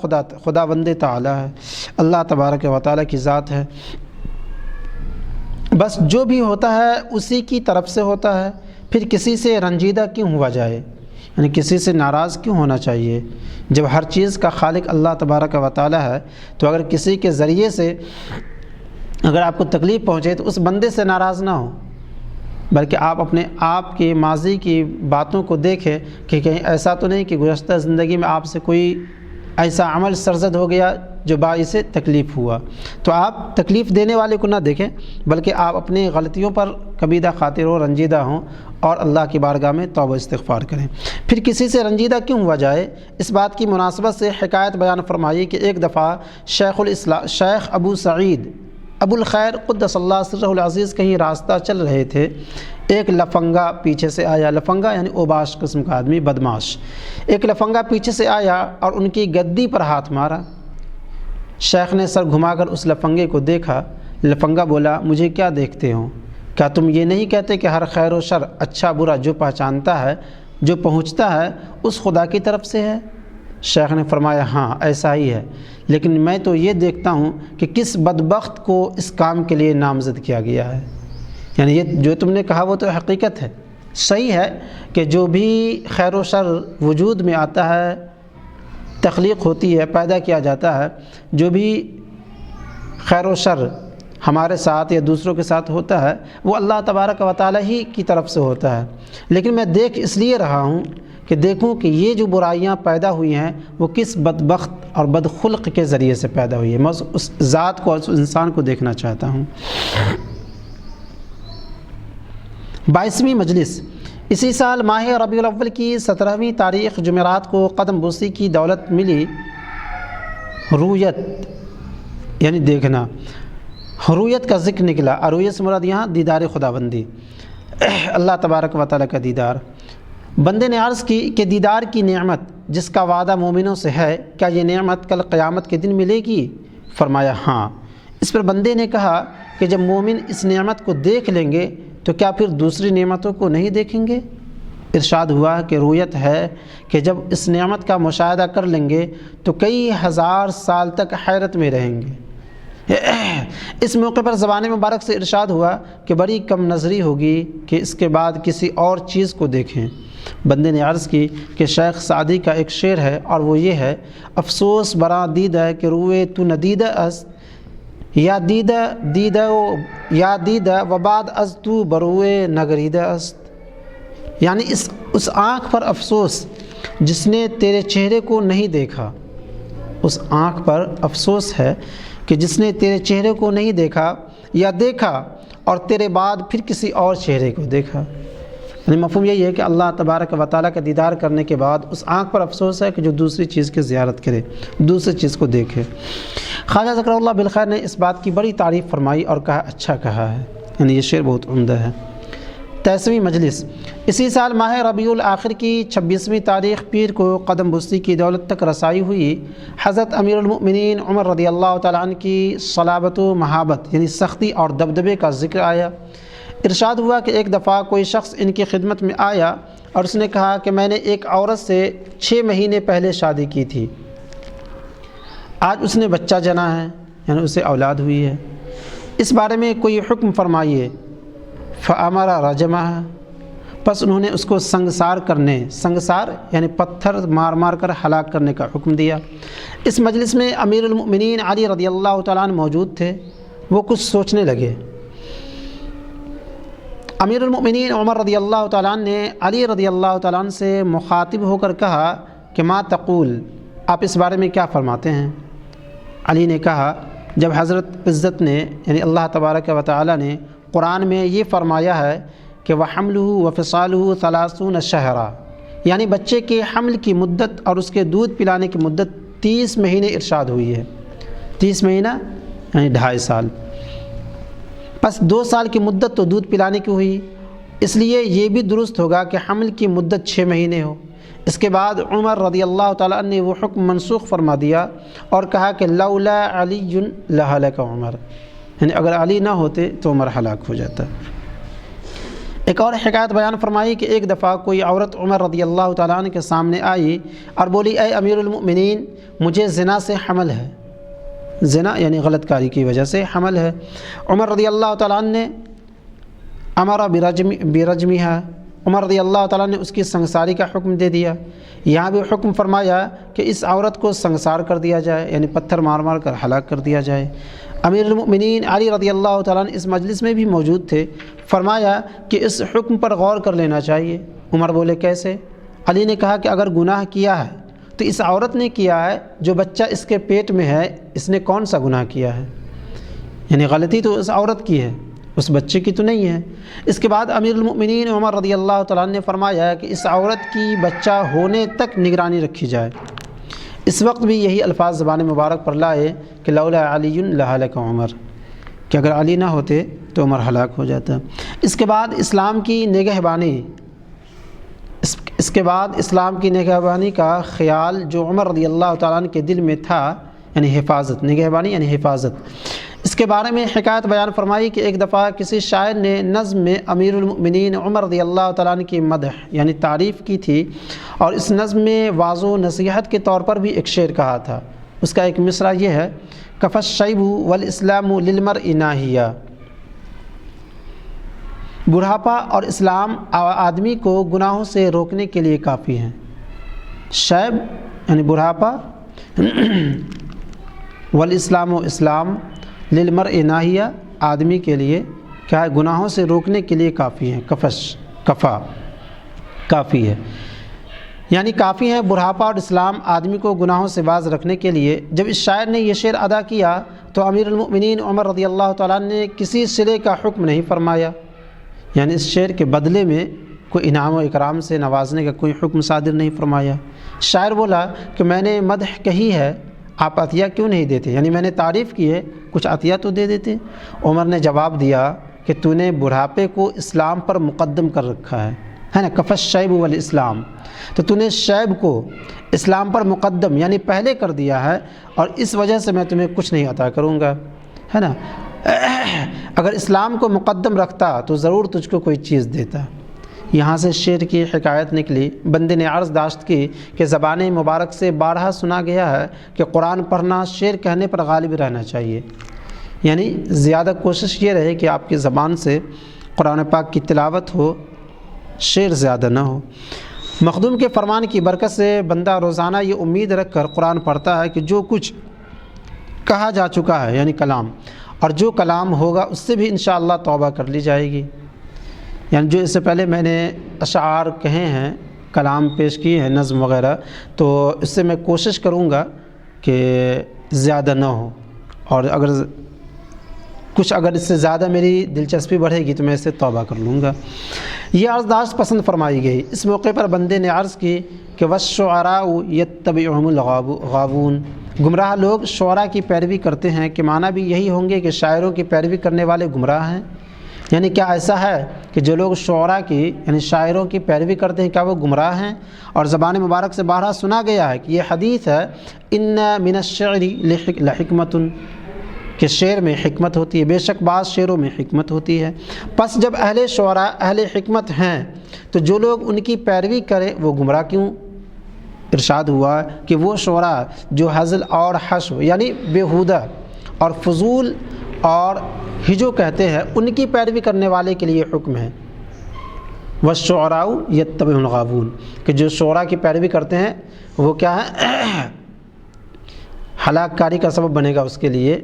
خداوند تعالی ہے، اللہ تبارک و تعالی کی ذات ہے۔ بس جو بھی ہوتا ہے اسی کی طرف سے ہوتا ہے، پھر کسی سے رنجیدہ کیوں ہوا جائے، یعنی کسی سے ناراض کیوں ہونا چاہیے؟ جب ہر چیز کا خالق اللہ تبارک و تعالی ہے تو اگر کسی کے ذریعے سے اگر آپ کو تکلیف پہنچے تو اس بندے سے ناراض نہ ہو، بلکہ آپ اپنے آپ کے ماضی کی باتوں کو دیکھیں کہ کہیں ایسا تو نہیں کہ گزشتہ زندگی میں آپ سے کوئی ایسا عمل سرزد ہو گیا جو باعث تکلیف ہوا، تو آپ تکلیف دینے والے کو نہ دیکھیں بلکہ آپ اپنی غلطیوں پر کبیدہ خاطر ہو، رنجیدہ ہوں اور اللہ کی بارگاہ میں توبہ استغفار کریں۔ پھر کسی سے رنجیدہ کیوں ہوا جائے، اس بات کی مناسبت سے حکایت بیان فرمائی کہ ایک دفعہ شیخ ابو سعید ابو الخیر قدس اللہ سرہ العزیز کہیں راستہ چل رہے تھے، ایک لفنگا پیچھے سے آیا، لفنگا یعنی اوباش قسم کا آدمی، بدماش، ایک لفنگا پیچھے سے آیا اور ان کی گدی پر ہاتھ مارا۔ شیخ نے سر گھما کر اس لفنگے کو دیکھا، لفنگا بولا مجھے کیا دیکھتے ہو، کیا تم یہ نہیں کہتے کہ ہر خیر و شر، اچھا برا جو پہچانتا ہے، جو پہنچتا ہے اس خدا کی طرف سے ہے؟ شیخ نے فرمایا ہاں ایسا ہی ہے، لیکن میں تو یہ دیکھتا ہوں کہ کس بدبخت کو اس کام کے لیے نامزد کیا گیا ہے، یعنی یہ جو تم نے کہا وہ تو حقیقت ہے، صحیح ہے کہ جو بھی خیر و شر وجود میں آتا ہے، تخلیق ہوتی ہے، پیدا کیا جاتا ہے، جو بھی خیر و شر ہمارے ساتھ یا دوسروں کے ساتھ ہوتا ہے وہ اللہ تبارک و تعالی ہی کی طرف سے ہوتا ہے، لیکن میں دیکھ اس لیے رہا ہوں کہ دیکھوں کہ یہ جو برائیاں پیدا ہوئی ہیں وہ کس بدبخت اور بدخلق کے ذریعے سے پیدا ہوئی ہے، میں اس ذات کو، اس انسان کو دیکھنا چاہتا ہوں۔ 22ویں مجلس اسی سال ماہ ربیع الاول کی 17ویں تاریخ جمعرات کو قدم بوسی کی دولت ملی۔ رویت یعنی دیکھنا، رویت کا ذکر نکلا، رویت سے مراد یہاں دیدار خداوندی، اللہ تبارک و تعالی کا دیدار۔ بندے نے عرض کی کہ دیدار کی نعمت جس کا وعدہ مومنوں سے ہے، کیا یہ نعمت کل قیامت کے دن ملے گی؟ فرمایا ہاں۔ اس پر بندے نے کہا کہ جب مومن اس نعمت کو دیکھ لیں گے تو کیا پھر دوسری نعمتوں کو نہیں دیکھیں گے؟ ارشاد ہوا کہ رویت ہے کہ جب اس نعمت کا مشاہدہ کر لیں گے تو کئی ہزار سال تک حیرت میں رہیں گے۔ اس موقع پر زبان مبارک سے ارشاد ہوا کہ بڑی کم نظری ہوگی کہ اس کے بعد کسی اور چیز کو دیکھیں۔ بندے نے عرض کی کہ شیخ سعدی کا ایک شعر ہے اور وہ یہ ہے: افسوس برا دیدہ کہ روئے تو ندیدہ است، یا دیدہ و بعد از تو بروئے نگریدہ است، یعنی اس آنکھ پر افسوس جس نے تیرے چہرے کو نہیں دیکھا، اس آنکھ پر افسوس ہے کہ جس نے تیرے چہرے کو نہیں دیکھا یا دیکھا اور تیرے بعد پھر کسی اور چہرے کو دیکھا۔ یعنی مفہوم یہی ہے کہ اللہ تبارک و تعالیٰ کا دیدار کرنے کے بعد اس آنکھ پر افسوس ہے کہ جو دوسری چیز کی زیارت کرے، دوسری چیز کو دیکھے۔ خواجہ ذکر اللہ بالخیر نے اس بات کی بڑی تعریف فرمائی اور کہا اچھا کہا ہے، یعنی یہ شعر بہت عمدہ ہے۔ 23ویں مجلس اسی سال ماہ ربیع الاخر کی 26ویں تاریخ پیر کو قدم بستی کی دولت تک رسائی ہوئی۔ حضرت امیر المؤمنین عمر رضی اللہ تعالیٰ عنہ کی صلابت و مہابت یعنی سختی اور دبدبے کا ذکر آیا۔ ارشاد ہوا کہ ایک دفعہ کوئی شخص ان کی خدمت میں آیا اور اس نے کہا کہ میں نے ایک عورت سے 6 مہینے پہلے شادی کی تھی، آج اس نے بچہ جنا ہے، یعنی اسے اولاد ہوئی ہے، اس بارے میں کوئی حکم فرمائیے۔ فامر رجمہ، پس انہوں نے اس کو سنگسار یعنی پتھر مار مار کر ہلاک کرنے کا حکم دیا۔ اس مجلس میں امیر المؤمنین علی رضی اللہ تعالیٰ عنہ موجود تھے۔ وہ کچھ سوچنے لگے۔ امیر المؤمنین عمر رضی اللہ تعالیٰ عنہ نے علی رضی اللہ تعالیٰ عنہ سے مخاطب ہو کر کہا کہ ما تقول، آپ اس بارے میں کیا فرماتے ہیں؟ علی نے کہا جب حضرت عزت نے یعنی اللہ تبارک و تعالیٰ نے قرآن میں یہ فرمایا ہے کہ وَحَمْلُهُ وَفِصَالُهُ 30 شَهْرًا، یعنی بچے کے حمل کی مدت اور اس کے دودھ پلانے کی مدت 30 مہینے ارشاد ہوئی ہے۔ 30 مہینہ یعنی 2.5 سال، پس 2 سال کی مدت تو دودھ پلانے کی ہوئی، اس لیے یہ بھی درست ہوگا کہ حمل کی مدت 6 مہینے ہو۔ اس کے بعد عمر رضی اللہ تعالیٰ عنہ نے وہ حکم منسوخ فرما دیا اور کہا کہ لولا علی لہلک عمر، یعنی اگر علی نہ ہوتے تو عمر ہلاک ہو جاتا۔ ایک اور حکایت بیان فرمائی کہ ایک دفعہ کوئی عورت عمر رضی اللہ تعالیٰ عنہ کے سامنے آئی اور بولی اے امیر المؤمنین، مجھے زنا سے حمل ہے، زنا یعنی غلط کاری کی وجہ سے حمل ہے۔ عمر رضی اللہ تعالیٰ عنہ نے امر برجمها، عمر رضی اللہ تعالیٰ نے اس کی سنگساری کا حکم دے دیا۔ یہاں بھی حکم فرمایا کہ اس عورت کو سنگسار کر دیا جائے، یعنی پتھر مار مار کر ہلاک کر دیا جائے۔ امیر المؤمنین علی رضی اللہ تعالیٰ عنہ اس مجلس میں بھی موجود تھے۔ فرمایا کہ اس حکم پر غور کر لینا چاہیے۔ عمر بولے کیسے؟ علی نے کہا کہ اگر گناہ کیا ہے تو اس عورت نے کیا ہے، جو بچہ اس کے پیٹ میں ہے اس نے کون سا گناہ کیا ہے؟ یعنی غلطی تو اس عورت کی ہے، اس بچے کی تو نہیں ہے۔ اس کے بعد امیر المؤمنین عمر رضی اللہ تعالیٰ عنہ نے فرمایا کہ اس عورت کی بچہ ہونے تک نگرانی رکھی جائے۔ اس وقت بھی یہی الفاظ زبان مبارک پر لائے کہ لولا علی لہلک عمر، کہ اگر علی نہ ہوتے تو عمر ہلاک ہو جاتا۔ اس کے بعد اسلام کی نگہبانی کا خیال جو عمر رضی اللہ تعالیٰ عنہ کے دل میں تھا، یعنی حفاظت، نگہبانی یعنی حفاظت، اس کے بارے میں حکایت بیان فرمائی کہ ایک دفعہ کسی شاعر نے نظم میں امیر المؤمنین عمر رضی اللہ تعالیٰ عنہ کی مدح یعنی تعریف کی تھی، اور اس نظم میں واعظ و نصیحت کے طور پر بھی ایک شعر کہا تھا۔ اس کا ایک مصرع یہ ہے کف الشیب والاسلام للمرء ناہیہ، بڑھاپا اور اسلام آدمی کو گناہوں سے روکنے کے لیے کافی ہیں۔ شیب یعنی بڑھاپا، والاسلام و اسلام، للمرء ناہیہ آدمی کے لیے کیا ہے؟ گناہوں سے روکنے کے لیے کافی ہیں۔ کفا کافی ہے، یعنی کافی ہے بڑھاپا اور اسلام آدمی کو گناہوں سے باز رکھنے کے لیے۔ جب اس شاعر نے یہ شعر ادا کیا تو امیر المؤمنین عمر رضی اللہ تعالیٰ نے کسی صلے کا حکم نہیں فرمایا، یعنی اس شعر کے بدلے میں کوئی انعام و اکرام سے نوازنے کا کوئی حکم صادر نہیں فرمایا۔ شاعر بولا کہ میں نے مدح کہی ہے، آپ عطیہ کیوں نہیں دیتے؟ یعنی میں نے تعریف کی ہے، کچھ عطیہ تو دے دیتے۔ عمر نے جواب دیا کہ تو نے بڑھاپے کو اسلام پر مقدم کر رکھا ہے نا، کف الشیب والاسلام، تو نے شیب کو اسلام پر مقدم یعنی پہلے کر دیا ہے، اور اس وجہ سے میں تمہیں کچھ نہیں عطا کروں گا، ہے نا۔ اگر اسلام کو مقدم رکھتا تو ضرور تجھ کو کوئی چیز دیتا۔ یہاں سے شعر کی حکایت نکلی۔ بندے نے عرض داشت کی کہ زبان مبارک سے بارہا سنا گیا ہے کہ قرآن پڑھنا شعر کہنے پر غالب رہنا چاہیے، یعنی زیادہ کوشش یہ رہے کہ آپ کی زبان سے قرآن پاک کی تلاوت ہو، شعر زیادہ نہ ہو۔ مخدوم کے فرمان کی برکت سے بندہ روزانہ یہ امید رکھ کر قرآن پڑھتا ہے کہ جو کچھ کہا جا چکا ہے یعنی کلام، اور جو کلام ہوگا اس سے بھی انشاءاللہ توبہ کر لی جائے گی۔ یعنی جو اس سے پہلے میں نے اشعار کہے ہیں، کلام پیش کیے ہیں، نظم وغیرہ، تو اس سے میں کوشش کروں گا کہ زیادہ نہ ہو، اور اگر اس سے زیادہ میری دلچسپی بڑھے گی تو میں اس سے توبہ کر لوں گا۔ یہ عرضداشت پسند فرمائی گئی۔ اس موقع پر بندے نے عرض کی کہ وَالشُّعَرَاءُ يَتَّبِعُهُمُ الْغَاوُونَ، گمراہ لوگ شعراء کی پیروی کرتے ہیں، کہ معنی بھی یہی ہوں گے کہ شاعروں کی پیروی کرنے والے گمراہ ہیں؟ یعنی کیا ایسا ہے کہ جو لوگ شعراء کی یعنی شاعروں کی پیروی کرتے ہیں کیا وہ گمراہ ہیں؟ اور زبان مبارک سے بارہا سنا گیا ہے کہ یہ حدیث ہے اِنَّ مِنَ الشِّعْرِ لَحِکْمَةٌ، کہ شعر میں حکمت ہوتی ہے، بے شک بعض شعروں میں حکمت ہوتی ہے۔ پس جب اہل شعراء اہل حکمت ہیں تو جو لوگ ان کی پیروی کرے وہ گمراہ کیوں؟ ارشاد ہوا کہ وہ شعراء جو ہزل اور حشو یعنی بیہودہ اور فضول اور ہجو کہتے ہیں ان کی پیروی کرنے والے کے لیے حکم ہے۔ والشعراء یتبعون الغاوون، کہ جو شعراء کی پیروی کرتے ہیں وہ کیا ہے؟ ہلاک کاری کا سبب بنے گا اس کے لیے،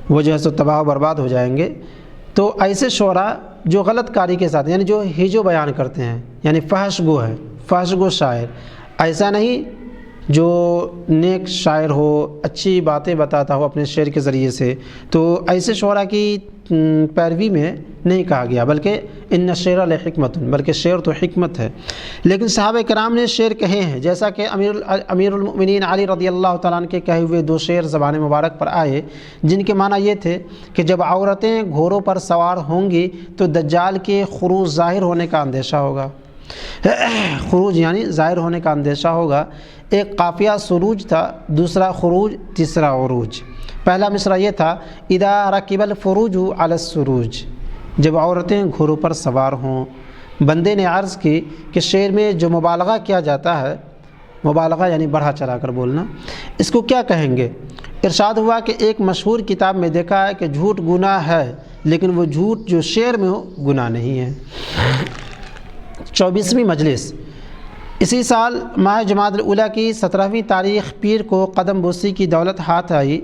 وہ جو ہے سو تباہ و برباد ہو جائیں گے۔ تو ایسے شعراء جو غلط کاری کے ساتھ یعنی جو ہجو بیان کرتے ہیں یعنی فحش گو ہے، فحش گو شاعر، ایسا نہیں جو نیک شاعر ہو، اچھی باتیں بتاتا ہو اپنے شعر کے ذریعے سے، تو ایسے شعراء کی پیروی میں نہیں کہا گیا، بلکہ ان الشعر لحکمت، بلکہ شعر تو حکمت ہے۔ لیکن صحابہ کرام نے شعر کہے ہیں، جیسا کہ امیر المؤمنین علی رضی اللہ تعالیٰ عنہ کے کہے ہوئے 2 شعر زبان مبارک پر آئے، جن کے معنی یہ تھے کہ جب عورتیں گھوڑوں پر سوار ہوں گی تو دجال کے خروج ظاہر ہونے کا اندیشہ ہوگا۔ خروج یعنی ظاہر ہونے کا اندیشہ ہوگا۔ ایک قافیہ سروج تھا، دوسرا خروج، تیسرا عروج۔ پہلا مصرع یہ تھا اذا رکب الفروج علی السروج، جب عورتیں گھوڑوں پر سوار ہوں۔ بندے نے عرض کی کہ شعر میں جو مبالغہ کیا جاتا ہے، مبالغہ یعنی بڑھا چڑھا کر بولنا، اس کو کیا کہیں گے؟ ارشاد ہوا کہ ایک مشہور کتاب میں دیکھا ہے کہ جھوٹ گناہ ہے، لیکن وہ جھوٹ جو شعر میں ہو گناہ نہیں ہے۔ 24ویں مجلس اسی سال ماہ جمادی الاولیٰ کی 17ویں تاریخ پیر کو قدم بوسی کی دولت ہاتھ آئی،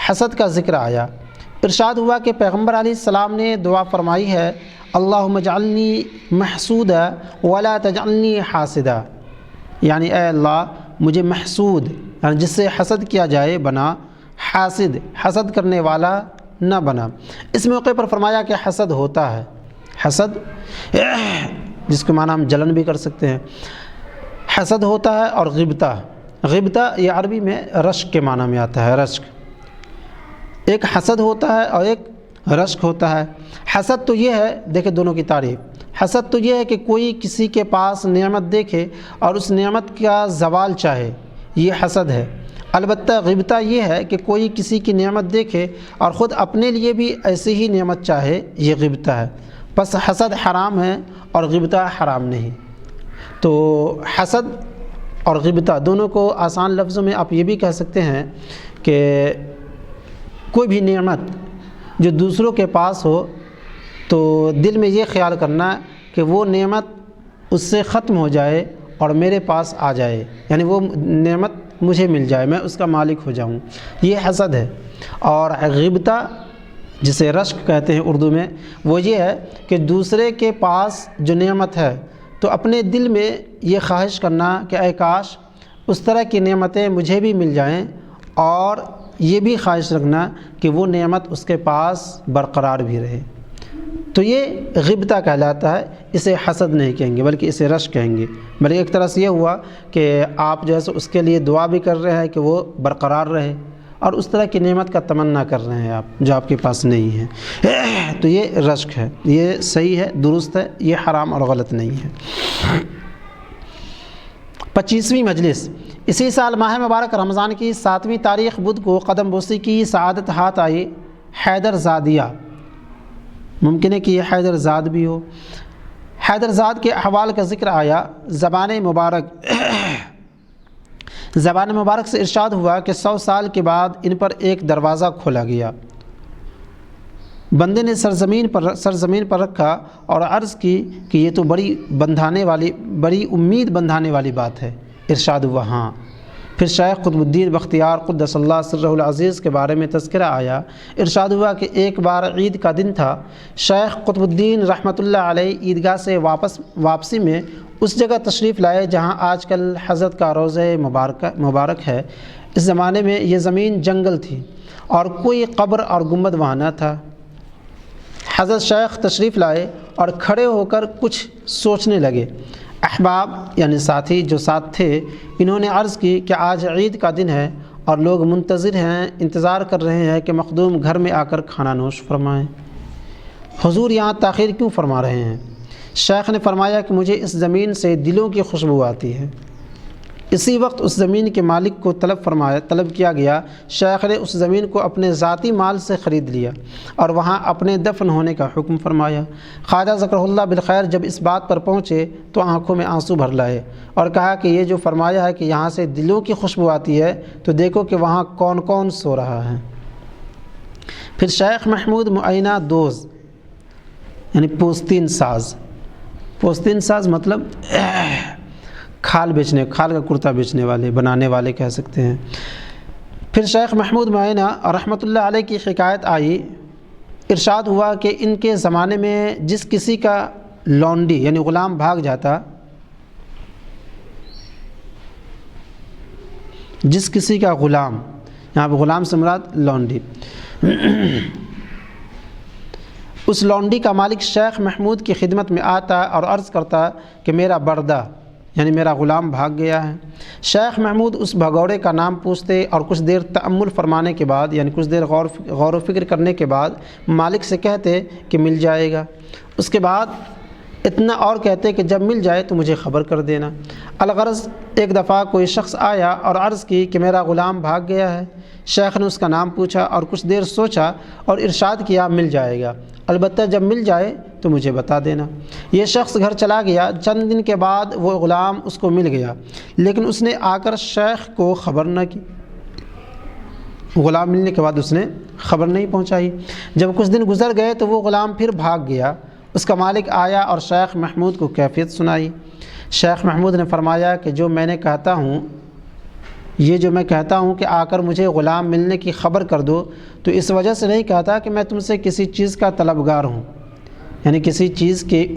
حسد کا ذکر آیا۔ ارشاد ہوا کہ پیغمبر علیہ السلام نے دعا فرمائی ہے اللہم اجعلنی محسودا ولا تجعلنی حاسدا، یعنی اے اللہ مجھے محسود یعنی جس سے حسد کیا جائے بنا، حاسد حسد کرنے والا نہ بنا۔ اس موقع پر فرمایا کہ حسد ہوتا ہے، حسد جس کو معنی ہم جلن بھی کر سکتے ہیں، حسد ہوتا ہے۔ اور غبطہ، غبطہ یہ عربی میں رشک کے معنی میں آتا ہے، رشک۔ ایک حسد ہوتا ہے اور ایک رشک ہوتا ہے۔ حسد تو یہ ہے، دیکھیں دونوں کی تعریف، حسد تو یہ ہے کہ کوئی کسی کے پاس نعمت دیکھے اور اس نعمت کا زوال چاہے، یہ حسد ہے۔ البتہ غبطہ یہ ہے کہ کوئی کسی کی نعمت دیکھے اور خود اپنے لیے بھی ایسی ہی نعمت چاہے، یہ غبطہ ہے۔ پس حسد حرام ہے اور غبطہ حرام نہیں۔ تو حسد اور غبطہ دونوں کو آسان لفظوں میں آپ یہ بھی کہہ سکتے ہیں کہ کوئی بھی نعمت جو دوسروں کے پاس ہو تو دل میں یہ خیال کرنا کہ وہ نعمت اس سے ختم ہو جائے اور میرے پاس آ جائے، یعنی وہ نعمت مجھے مل جائے، میں اس کا مالک ہو جاؤں، یہ حسد ہے۔ اور غبطہ جسے رشک کہتے ہیں اردو میں، وہ یہ ہے کہ دوسرے کے پاس جو نعمت ہے تو اپنے دل میں یہ خواہش کرنا کہ اے کاش اس طرح کی نعمتیں مجھے بھی مل جائیں، اور یہ بھی خواہش رکھنا کہ وہ نعمت اس کے پاس برقرار بھی رہے، تو یہ غبطہ کہلاتا ہے۔ اسے حسد نہیں کہیں گے بلکہ اسے رشک کہیں گے۔ بلکہ ایک طرح سے یہ ہوا کہ آپ جو ہے سو اس کے لیے دعا بھی کر رہے ہیں کہ وہ برقرار رہے، اور اس طرح کی نعمت کا تمنا کر رہے ہیں آپ جو آپ کے پاس نہیں ہے، تو یہ رشک ہے، یہ صحیح ہے، درست ہے، یہ حرام اور غلط نہیں ہے۔ 25ویں مجلس اسی سال ماہ مبارک رمضان کی 7ویں تاریخ بدھ کو قدم بوسی کی سعادت ہاتھ آئی حیدر زادیہ، ممکن ہے کہ یہ حیدر زاد بھی ہو۔ حیدر زاد کے احوال کا ذکر آیا۔ زبان مبارک سے ارشاد ہوا کہ 100 سال کے بعد ان پر ایک دروازہ کھولا گیا۔ بندے نے سرزمین پر رکھا اور عرض کی کہ یہ تو بڑی امید بندھانے والی بات ہے۔ ارشاد ہوا ہاں۔ پھر شیخ قطب الدین بختیار قدس اللہ سرہ العزیز کے بارے میں تذکرہ آیا۔ ارشاد ہوا کہ ایک بار عید کا دن تھا، شیخ قطب الدین رحمۃ اللہ علیہ عیدگاہ سے واپسی میں اس جگہ تشریف لائے جہاں آج کل حضرت کا روضہ مبارک ہے۔ اس زمانے میں یہ زمین جنگل تھی اور کوئی قبر اور گنبد وہاں نہ تھا۔ حضرت شیخ تشریف لائے اور کھڑے ہو کر کچھ سوچنے لگے۔ احباب یعنی ساتھی جو ساتھ تھے، انہوں نے عرض کی کہ آج عید کا دن ہے اور لوگ انتظار کر رہے ہیں کہ مخدوم گھر میں آ کر کھانا نوش فرمائیں۔ حضور یہاں تاخیر کیوں فرما رہے ہیں؟ شیخ نے فرمایا کہ مجھے اس زمین سے دلوں کی خوشبو آتی ہے۔ اسی وقت اس زمین کے مالک کو طلب کیا گیا۔ شیخ نے اس زمین کو اپنے ذاتی مال سے خرید لیا اور وہاں اپنے دفن ہونے کا حکم فرمایا۔ خواجہ ذکرہ اللہ بالخیر جب اس بات پر پہنچے تو آنکھوں میں آنسو بھر لائے اور کہا کہ یہ جو فرمایا ہے کہ یہاں سے دلوں کی خوشبو آتی ہے، تو دیکھو کہ وہاں کون کون سو رہا ہے۔ پھر شیخ محمود معینہ دوز یعنی پوستین ساز مطلب کھال کا کرتا بیچنے والے، بنانے والے کہہ سکتے ہیں۔ پھر شیخ محمود معینہ رحمۃ اللہ علیہ کی حکایت آئی۔ ارشاد ہوا کہ ان کے زمانے میں جس کسی کا لونڈی یعنی غلام بھاگ جاتا، جس کسی کا غلام، یہاں پہ غلام سے مراد لونڈی، اس لونڈی کا مالک شیخ محمود کی خدمت میں آتا اور عرض کرتا کہ میرا بردہ یعنی میرا غلام بھاگ گیا ہے۔ شیخ محمود اس بھگوڑے کا نام پوچھتے اور کچھ دیر تأمل فرمانے کے بعد یعنی کچھ دیر غور و فکر کرنے کے بعد مالک سے کہتے کہ مل جائے گا۔ اس کے بعد اتنا اور کہتے کہ جب مل جائے تو مجھے خبر کر دینا۔ الغرض ایک دفعہ کوئی شخص آیا اور عرض کی کہ میرا غلام بھاگ گیا ہے۔ شیخ نے اس کا نام پوچھا اور کچھ دیر سوچا اور ارشاد کیا مل جائے گا، البتہ جب مل جائے تو مجھے بتا دینا۔ یہ شخص گھر چلا گیا۔ چند دن کے بعد وہ غلام اس کو مل گیا، لیکن اس نے آ کر شیخ کو خبر نہ کی۔ غلام ملنے کے بعد اس نے خبر نہیں پہنچائی۔ جب کچھ دن گزر گئے تو وہ غلام پھر بھاگ گیا۔ اس کا مالک آیا اور شیخ محمود کو کیفیت سنائی۔ شیخ محمود نے فرمایا کہ جو میں کہتا ہوں کہ آ کر مجھے غلام ملنے کی خبر کر دو، تو اس وجہ سے نہیں کہتا کہ میں تم سے کسی چیز کا طلبگار ہوں، یعنی کسی چیز کی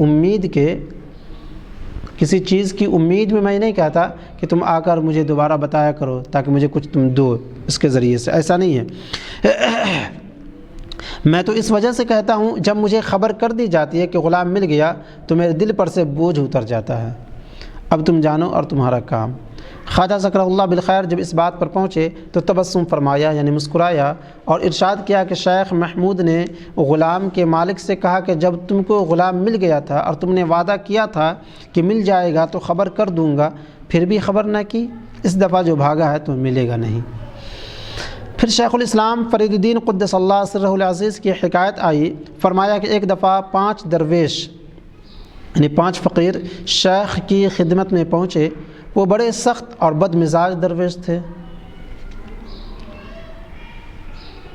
امید میں میں نہیں کہتا کہ تم آ کر مجھے دوبارہ بتایا کرو تاکہ مجھے کچھ تم دو اس کے ذریعے سے، ایسا نہیں ہے۔ میں تو اس وجہ سے کہتا ہوں جب مجھے خبر کر دی جاتی ہے کہ غلام مل گیا تو میرے دل پر سے بوجھ اتر جاتا ہے۔ اب تم جانو اور تمہارا کام۔ خواجہ ذکرہ اللہ بالخیر جب اس بات پر پہنچے تو تبسم فرمایا یعنی مسکرایا اور ارشاد کیا کہ شیخ محمود نے غلام کے مالک سے کہا کہ جب تم کو غلام مل گیا تھا اور تم نے وعدہ کیا تھا کہ مل جائے گا تو خبر کر دوں گا، پھر بھی خبر نہ کی، اس دفعہ جو بھاگا ہے تو ملے گا نہیں۔ پھر شیخ الاسلام فرید الدین قدس اللہ سرہ العزیز کی حکایت آئی۔ فرمایا کہ ایک دفعہ 5 درویش یعنی 5 فقیر شیخ کی خدمت میں پہنچے۔ وہ بڑے سخت اور بد مزاج درویش تھے،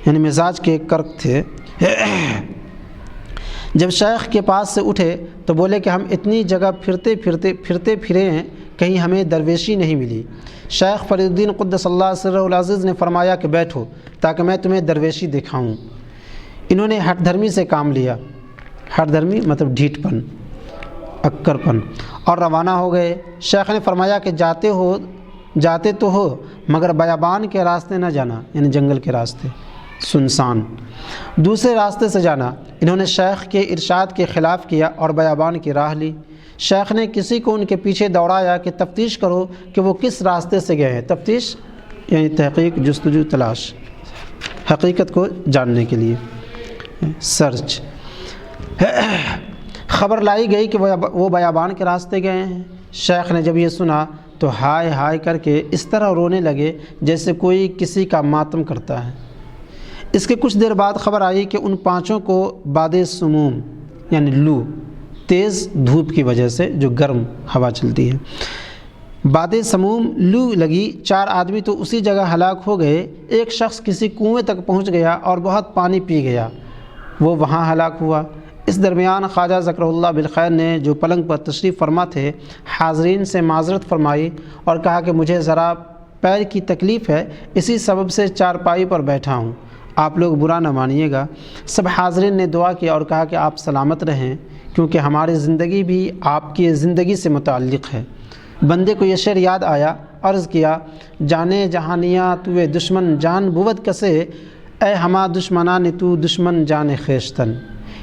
یعنی مزاج کے کرک تھے۔ جب شیخ کے پاس سے اٹھے تو بولے کہ ہم اتنی جگہ پھرتے پھرے ہیں، کہیں ہمیں درویشی نہیں ملی۔ شیخ فرید الدین قدس اللہ سرہ العزیز نے فرمایا کہ بیٹھو تاکہ میں تمہیں درویشی دکھاؤں۔ انہوں نے ہٹ دھرمی سے کام لیا، ہٹ دھرمی مطلب ڈھیٹ پن، اکڑ پن، اور روانہ ہو گئے۔ شیخ نے فرمایا کہ جاتے تو ہو مگر بیابان کے راستے نہ جانا، یعنی جنگل کے راستے سنسان، دوسرے راستے سے جانا۔ انہوں نے شیخ کے ارشاد کے خلاف کیا اور بیابان کی راہ لی۔ شیخ نے کسی کو ان کے پیچھے دوڑایا کہ تفتیش کرو کہ وہ کس راستے سے گئے ہیں۔ تفتیش یعنی تحقیق، جستجو، تلاش، حقیقت کو جاننے کے لیے سرچ۔ خبر لائی گئی کہ وہ بیابان کے راستے گئے ہیں۔ شیخ نے جب یہ سنا تو ہائے ہائے کر کے اس طرح رونے لگے جیسے کوئی کسی کا ماتم کرتا ہے۔ اس کے کچھ دیر بعد خبر آئی کہ ان 5 کو باد سموم یعنی لو، تیز دھوپ کی وجہ سے جو گرم ہوا چلتی ہے، باد سموم لو لگی۔ 4 آدمی تو اسی جگہ ہلاک ہو گئے۔ ایک شخص کسی کنویں تک پہنچ گیا اور بہت پانی پی گیا، وہ وہاں ہلاک ہوا۔ اس درمیان خواجہ ذکرہ اللہ بالخیر نے جو پلنگ پر تشریف فرما تھے، حاضرین سے معذرت فرمائی اور کہا کہ مجھے ذرا پیر کی تکلیف ہے، اسی سبب سے چارپائی پر بیٹھا ہوں، آپ لوگ برا نہ مانیے گا۔ سب حاضرین نے دعا کی اور کہا کہ آپ سلامت رہیں، کیونکہ ہماری زندگی بھی آپ کی زندگی سے متعلق ہے۔ بندے کو یہ شعر یاد آیا، عرض کیا، جانے جہانیاں توے دشمن جان بود کسے، اے ہما دشمنان تو دشمن جان خویشتن،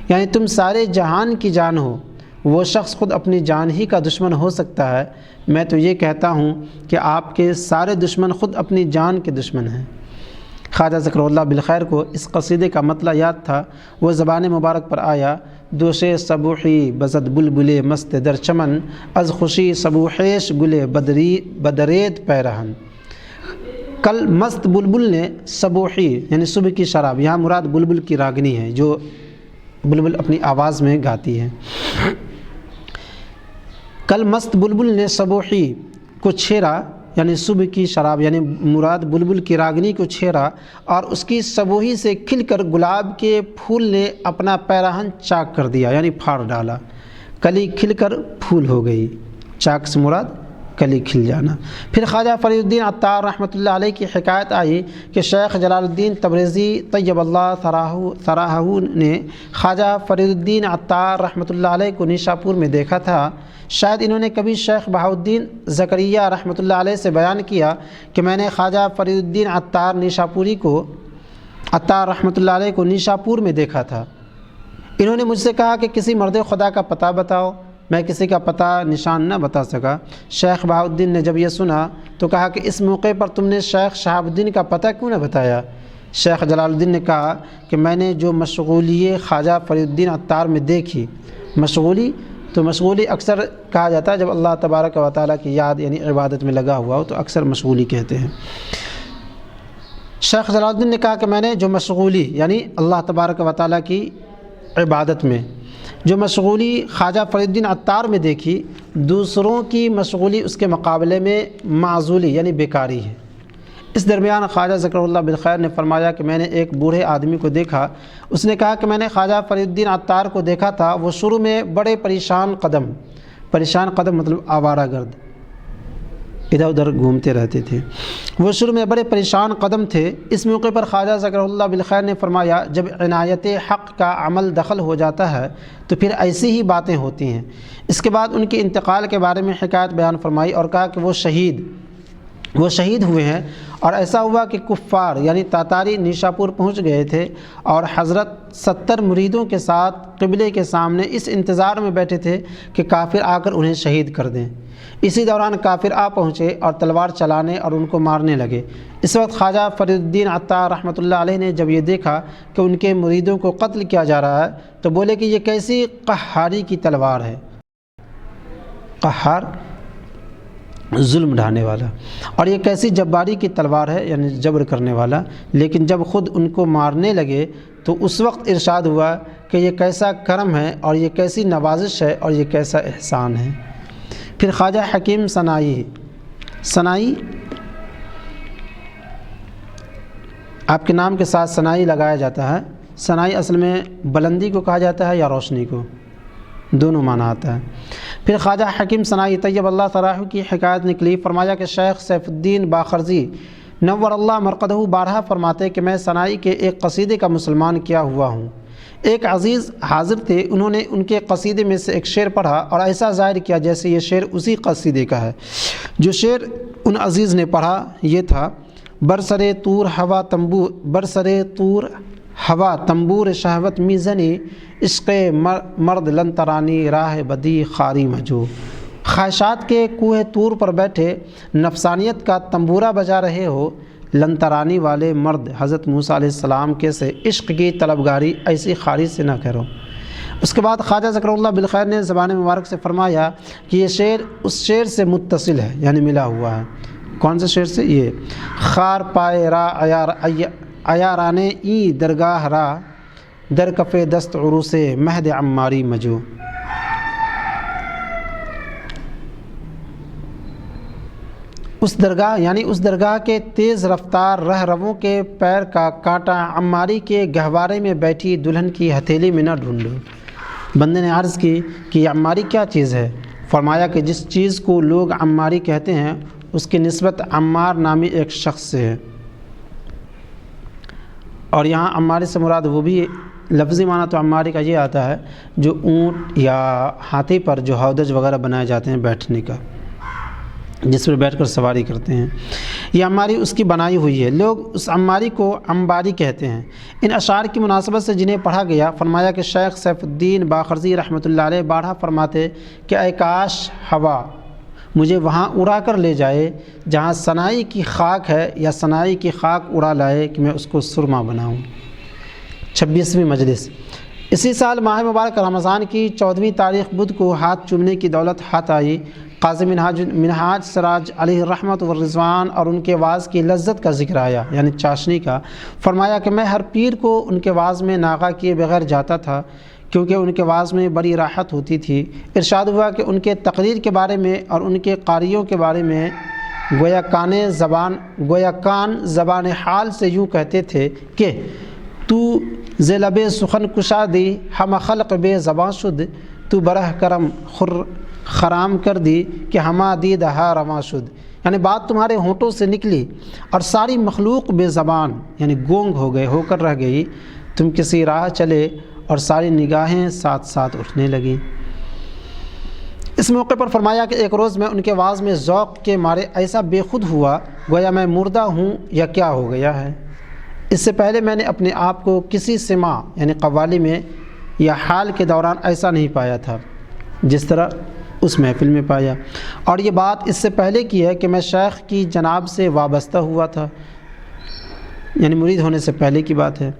یعنی تم سارے جہان کی جان ہو، وہ شخص خود اپنی جان ہی کا دشمن ہو سکتا ہے، میں تو یہ کہتا ہوں کہ آپ کے سارے دشمن خود اپنی جان کے دشمن ہیں۔ خواجہ ذکر اللہ بالخیر کو اس قصیدے کا مطلع یاد تھا، وہ زبان مبارک پر آیا، دوشے صبوحی بزد بلبلے مست در چمن، از خوشی صبوحیش گلے بدرید پیرہن۔ کل مست بلبل نے صبوحی یعنی صبح کی شراب، یہاں مراد بلبل کی راگنی ہے جو بلبل اپنی آواز میں گاتی ہے۔ کل مست بلبل نے صبوحی کو چھیڑا، یعنی صبح کی شراب، یعنی مراد بلبل کی راگنی کو چھیڑا، اور اس کی صبوحی سے کھل کر گلاب کے پھول نے اپنا پیراہن چاک کر دیا، یعنی پھاڑ ڈالا، کلی کھل کر پھول ہو گئی، چاک سے مراد کلی کھل جانا۔ پھر خواجہ فرید الدین عطار رحمۃ اللہ علیہ کی حکایت آئی کہ شیخ جلال الدین تبریزی طیب اللہ ثراہ نے خواجہ فرید الدین عطار رحمۃ اللہ علیہ کو نیشاپور میں دیکھا تھا۔ شاید انہوں نے کبھی شیخ بہاؤالدین زکریہ رحمۃ اللہ علیہ سے بیان کیا کہ میں نے خواجہ فرید الدین عطار رحمۃ اللہ علیہ کو نیشاپور میں دیکھا تھا۔ انہوں نے مجھ سے کہا کہ کسی مرد خدا کا پتہ بتاؤ، میں کسی کا پتہ نشان نہ بتا سکا۔ شیخ بہاؤالدین نے جب یہ سنا تو کہا کہ اس موقع پر تم نے شیخ شہاب الدین کا پتہ کیوں نہ بتایا؟ شیخ جلال الدین نے کہا کہ میں نے جو مشغولی خواجہ فرید الدین عطار میں دیکھی، مشغولی اکثر کہا جاتا ہے جب اللہ تبارک و تعالیٰ کی یاد یعنی عبادت میں لگا ہوا ہو تو اکثر مشغولی کہتے ہیں۔ شیخ جلال الدین نے کہا کہ میں نے جو مشغولی یعنی اللہ تبارک و تعالیٰ کی عبادت میں جو مشغولی خواجہ فرید الدین عطار میں دیکھی، دوسروں کی مشغولی اس کے مقابلے میں معزولی یعنی بیکاری ہے۔ اس درمیان خواجہ ذکر اللہ بالخیر نے فرمایا کہ میں نے ایک بوڑھے آدمی کو دیکھا، اس نے کہا کہ میں نے خواجہ فرید الدین عطار کو دیکھا تھا، وہ شروع میں بڑے پریشان قدم مطلب آوارہ گرد، ادھر ادھر گھومتے رہتے تھے، وہ شروع میں بڑے پریشان قدم تھے۔ اس موقع پر خواجہ ذکر اللہ بالخیر نے فرمایا، جب عنایت حق کا عمل دخل ہو جاتا ہے تو پھر ایسی ہی باتیں ہوتی ہیں۔ اس کے بعد ان کے انتقال کے بارے میں حکایت بیان فرمائی اور کہا کہ وہ شہید ہوئے ہیں، اور ایسا ہوا کہ کفار یعنی تاتاری نیشاپور پہنچ گئے تھے اور حضرت 70 مریدوں کے ساتھ قبلے کے سامنے اس انتظار میں بیٹھے تھے کہ کافر آ کر انہیں شہید کر دیں۔ اسی دوران کافر آ پہنچے اور تلوار چلانے اور ان کو مارنے لگے۔ اس وقت خواجہ فرید الدین عطار رحمۃ اللہ علیہ نے جب یہ دیکھا کہ ان کے مریدوں کو قتل کیا جا رہا ہے تو بولے کہ یہ کیسی قہاری کی تلوار ہے، قہار ظلم ڈھانے والا، اور یہ کیسی جباری کی تلوار ہے یعنی جبر کرنے والا۔ لیکن جب خود ان کو مارنے لگے تو اس وقت ارشاد ہوا کہ یہ کیسا کرم ہے اور یہ کیسی نوازش ہے اور یہ کیسا احسان ہے۔ پھر خواجہ حکیم ثنائی آپ کے نام کے ساتھ ثنائی لگایا جاتا ہے۔ ثنائی اصل میں بلندی کو کہا جاتا ہے یا روشنی کو، دونوں معنی آتا ہے۔ پھر خواجہ حکیم ثنائی طیب اللہ ثراہ کی حکایت نکلی، فرمایا کہ شیخ سیف الدین باخرزی نور اللہ مرقدہ بارہا فرماتے کہ میں ثنائی کے ایک قصیدے کا مسلمان کیا ہوا ہوں۔ ایک عزیز حاضر تھے، انہوں نے ان کے قصیدے میں سے ایک شعر پڑھا اور ایسا ظاہر کیا جیسے یہ شعر اسی قصیدے کا ہے۔ جو شعر ان عزیز نے پڑھا یہ تھا، برسرے طور ہوا تنبور شہوت میزنی، عشق مرد لن ترانی راہ بدی خاری مجو۔ خواہشات کے کوہ طور پر بیٹھے نفسانیت کا تنبورہ بجا رہے ہو، لن ترانی والے مرد حضرت موسیٰ علیہ السلام کے سے عشق کی طلبگاری ایسی خاری سے نہ کرو۔ اس کے بعد خواجہ ذکر اللہ بالخیر نے زبان مبارک سے فرمایا کہ یہ شعر اس شعر سے متصل ہے یعنی ملا ہوا ہے۔ کون سے شعر سے؟ یہ خار پائے را عیارانے ای درگاہ را، در کف دست عروس مہد عماری مجو۔ اس درگاہ یعنی اس درگاہ کے تیز رفتار رہ رووں کے پیر کا کانٹا عماری کے گہوارے میں بیٹھی دلہن کی ہتھیلی میں نہ ڈھونڈو۔ بندے نے عرض کی کہ یہ عماری کیا چیز ہے؟ فرمایا کہ جس چیز کو لوگ عماری کہتے ہیں اس کی نسبت عمار نامی ایک شخص سے ہے۔ اور یہاں عماری سے مراد وہ بھی لفظی معنی تو عماری کا یہ آتا ہے جو اونٹ یا ہاتھی پر جو ہودج وغیرہ بنائے جاتے ہیں بیٹھنے کا، جس پر بیٹھ کر سواری کرتے ہیں، یہ عماری اس کی بنائی ہوئی ہے۔ لوگ اس عماری کو انباری کہتے ہیں۔ ان اشعار کی مناسبت سے جنہیں پڑھا گیا، فرمایا کہ شیخ سیف الدین باخرزی رحمۃ اللہ علیہ بارہا فرماتے کہ اے کاش ہوا مجھے وہاں اڑا کر لے جائے جہاں سنائی کی خاک ہے، یا سنائی کی خاک اڑا لائے کہ میں اس کو سرما بناؤں۔ 26ویں مجلس۔ اسی سال ماہ مبارک رمضان کی 14ویں تاریخ بدھ کو ہاتھ چومنے کی دولت ہاتھ آئی۔ قاضی منہاج سراج علیہ الرحمۃ والرضوان اور ان کے وعظ کی لذت کا ذکر آیا، یعنی چاشنی کا۔ فرمایا کہ میں ہر پیر کو ان کے وعظ میں ناغہ کیے بغیر جاتا تھا، کیونکہ ان کے وعظ میں بڑی راحت ہوتی تھی۔ ارشاد ہوا کہ ان کے تقریر کے بارے میں اور ان کے قاریوں کے بارے میں گویا کان زبان حال سے یوں کہتے تھے کہ تو ذیلب سخن کشا دی ہم خلق بے زباں شد، تو برہ کرم خرام کر دی کہ ہما دید ہا رواں شد، یعنی بات تمہارے ہونٹوں سے نکلی اور ساری مخلوق بے زبان یعنی گونگ ہو کر رہ گئی، تم کسی راہ چلے اور ساری نگاہیں ساتھ ساتھ اٹھنے لگیں۔ اس موقع پر فرمایا کہ ایک روز میں ان کے وعظ میں ذوق کے مارے ایسا بے خود ہوا گویا میں مردہ ہوں یا کیا ہو گیا ہے۔ اس سے پہلے میں نے اپنے آپ کو کسی سماع یعنی قوالی میں یا حال کے دوران ایسا نہیں پایا تھا جس طرح اس محفل میں پایا، اور یہ بات اس سے پہلے کی ہے کہ میں شیخ کی جناب سے وابستہ ہوا تھا، یعنی مرید ہونے سے پہلے کی بات ہے۔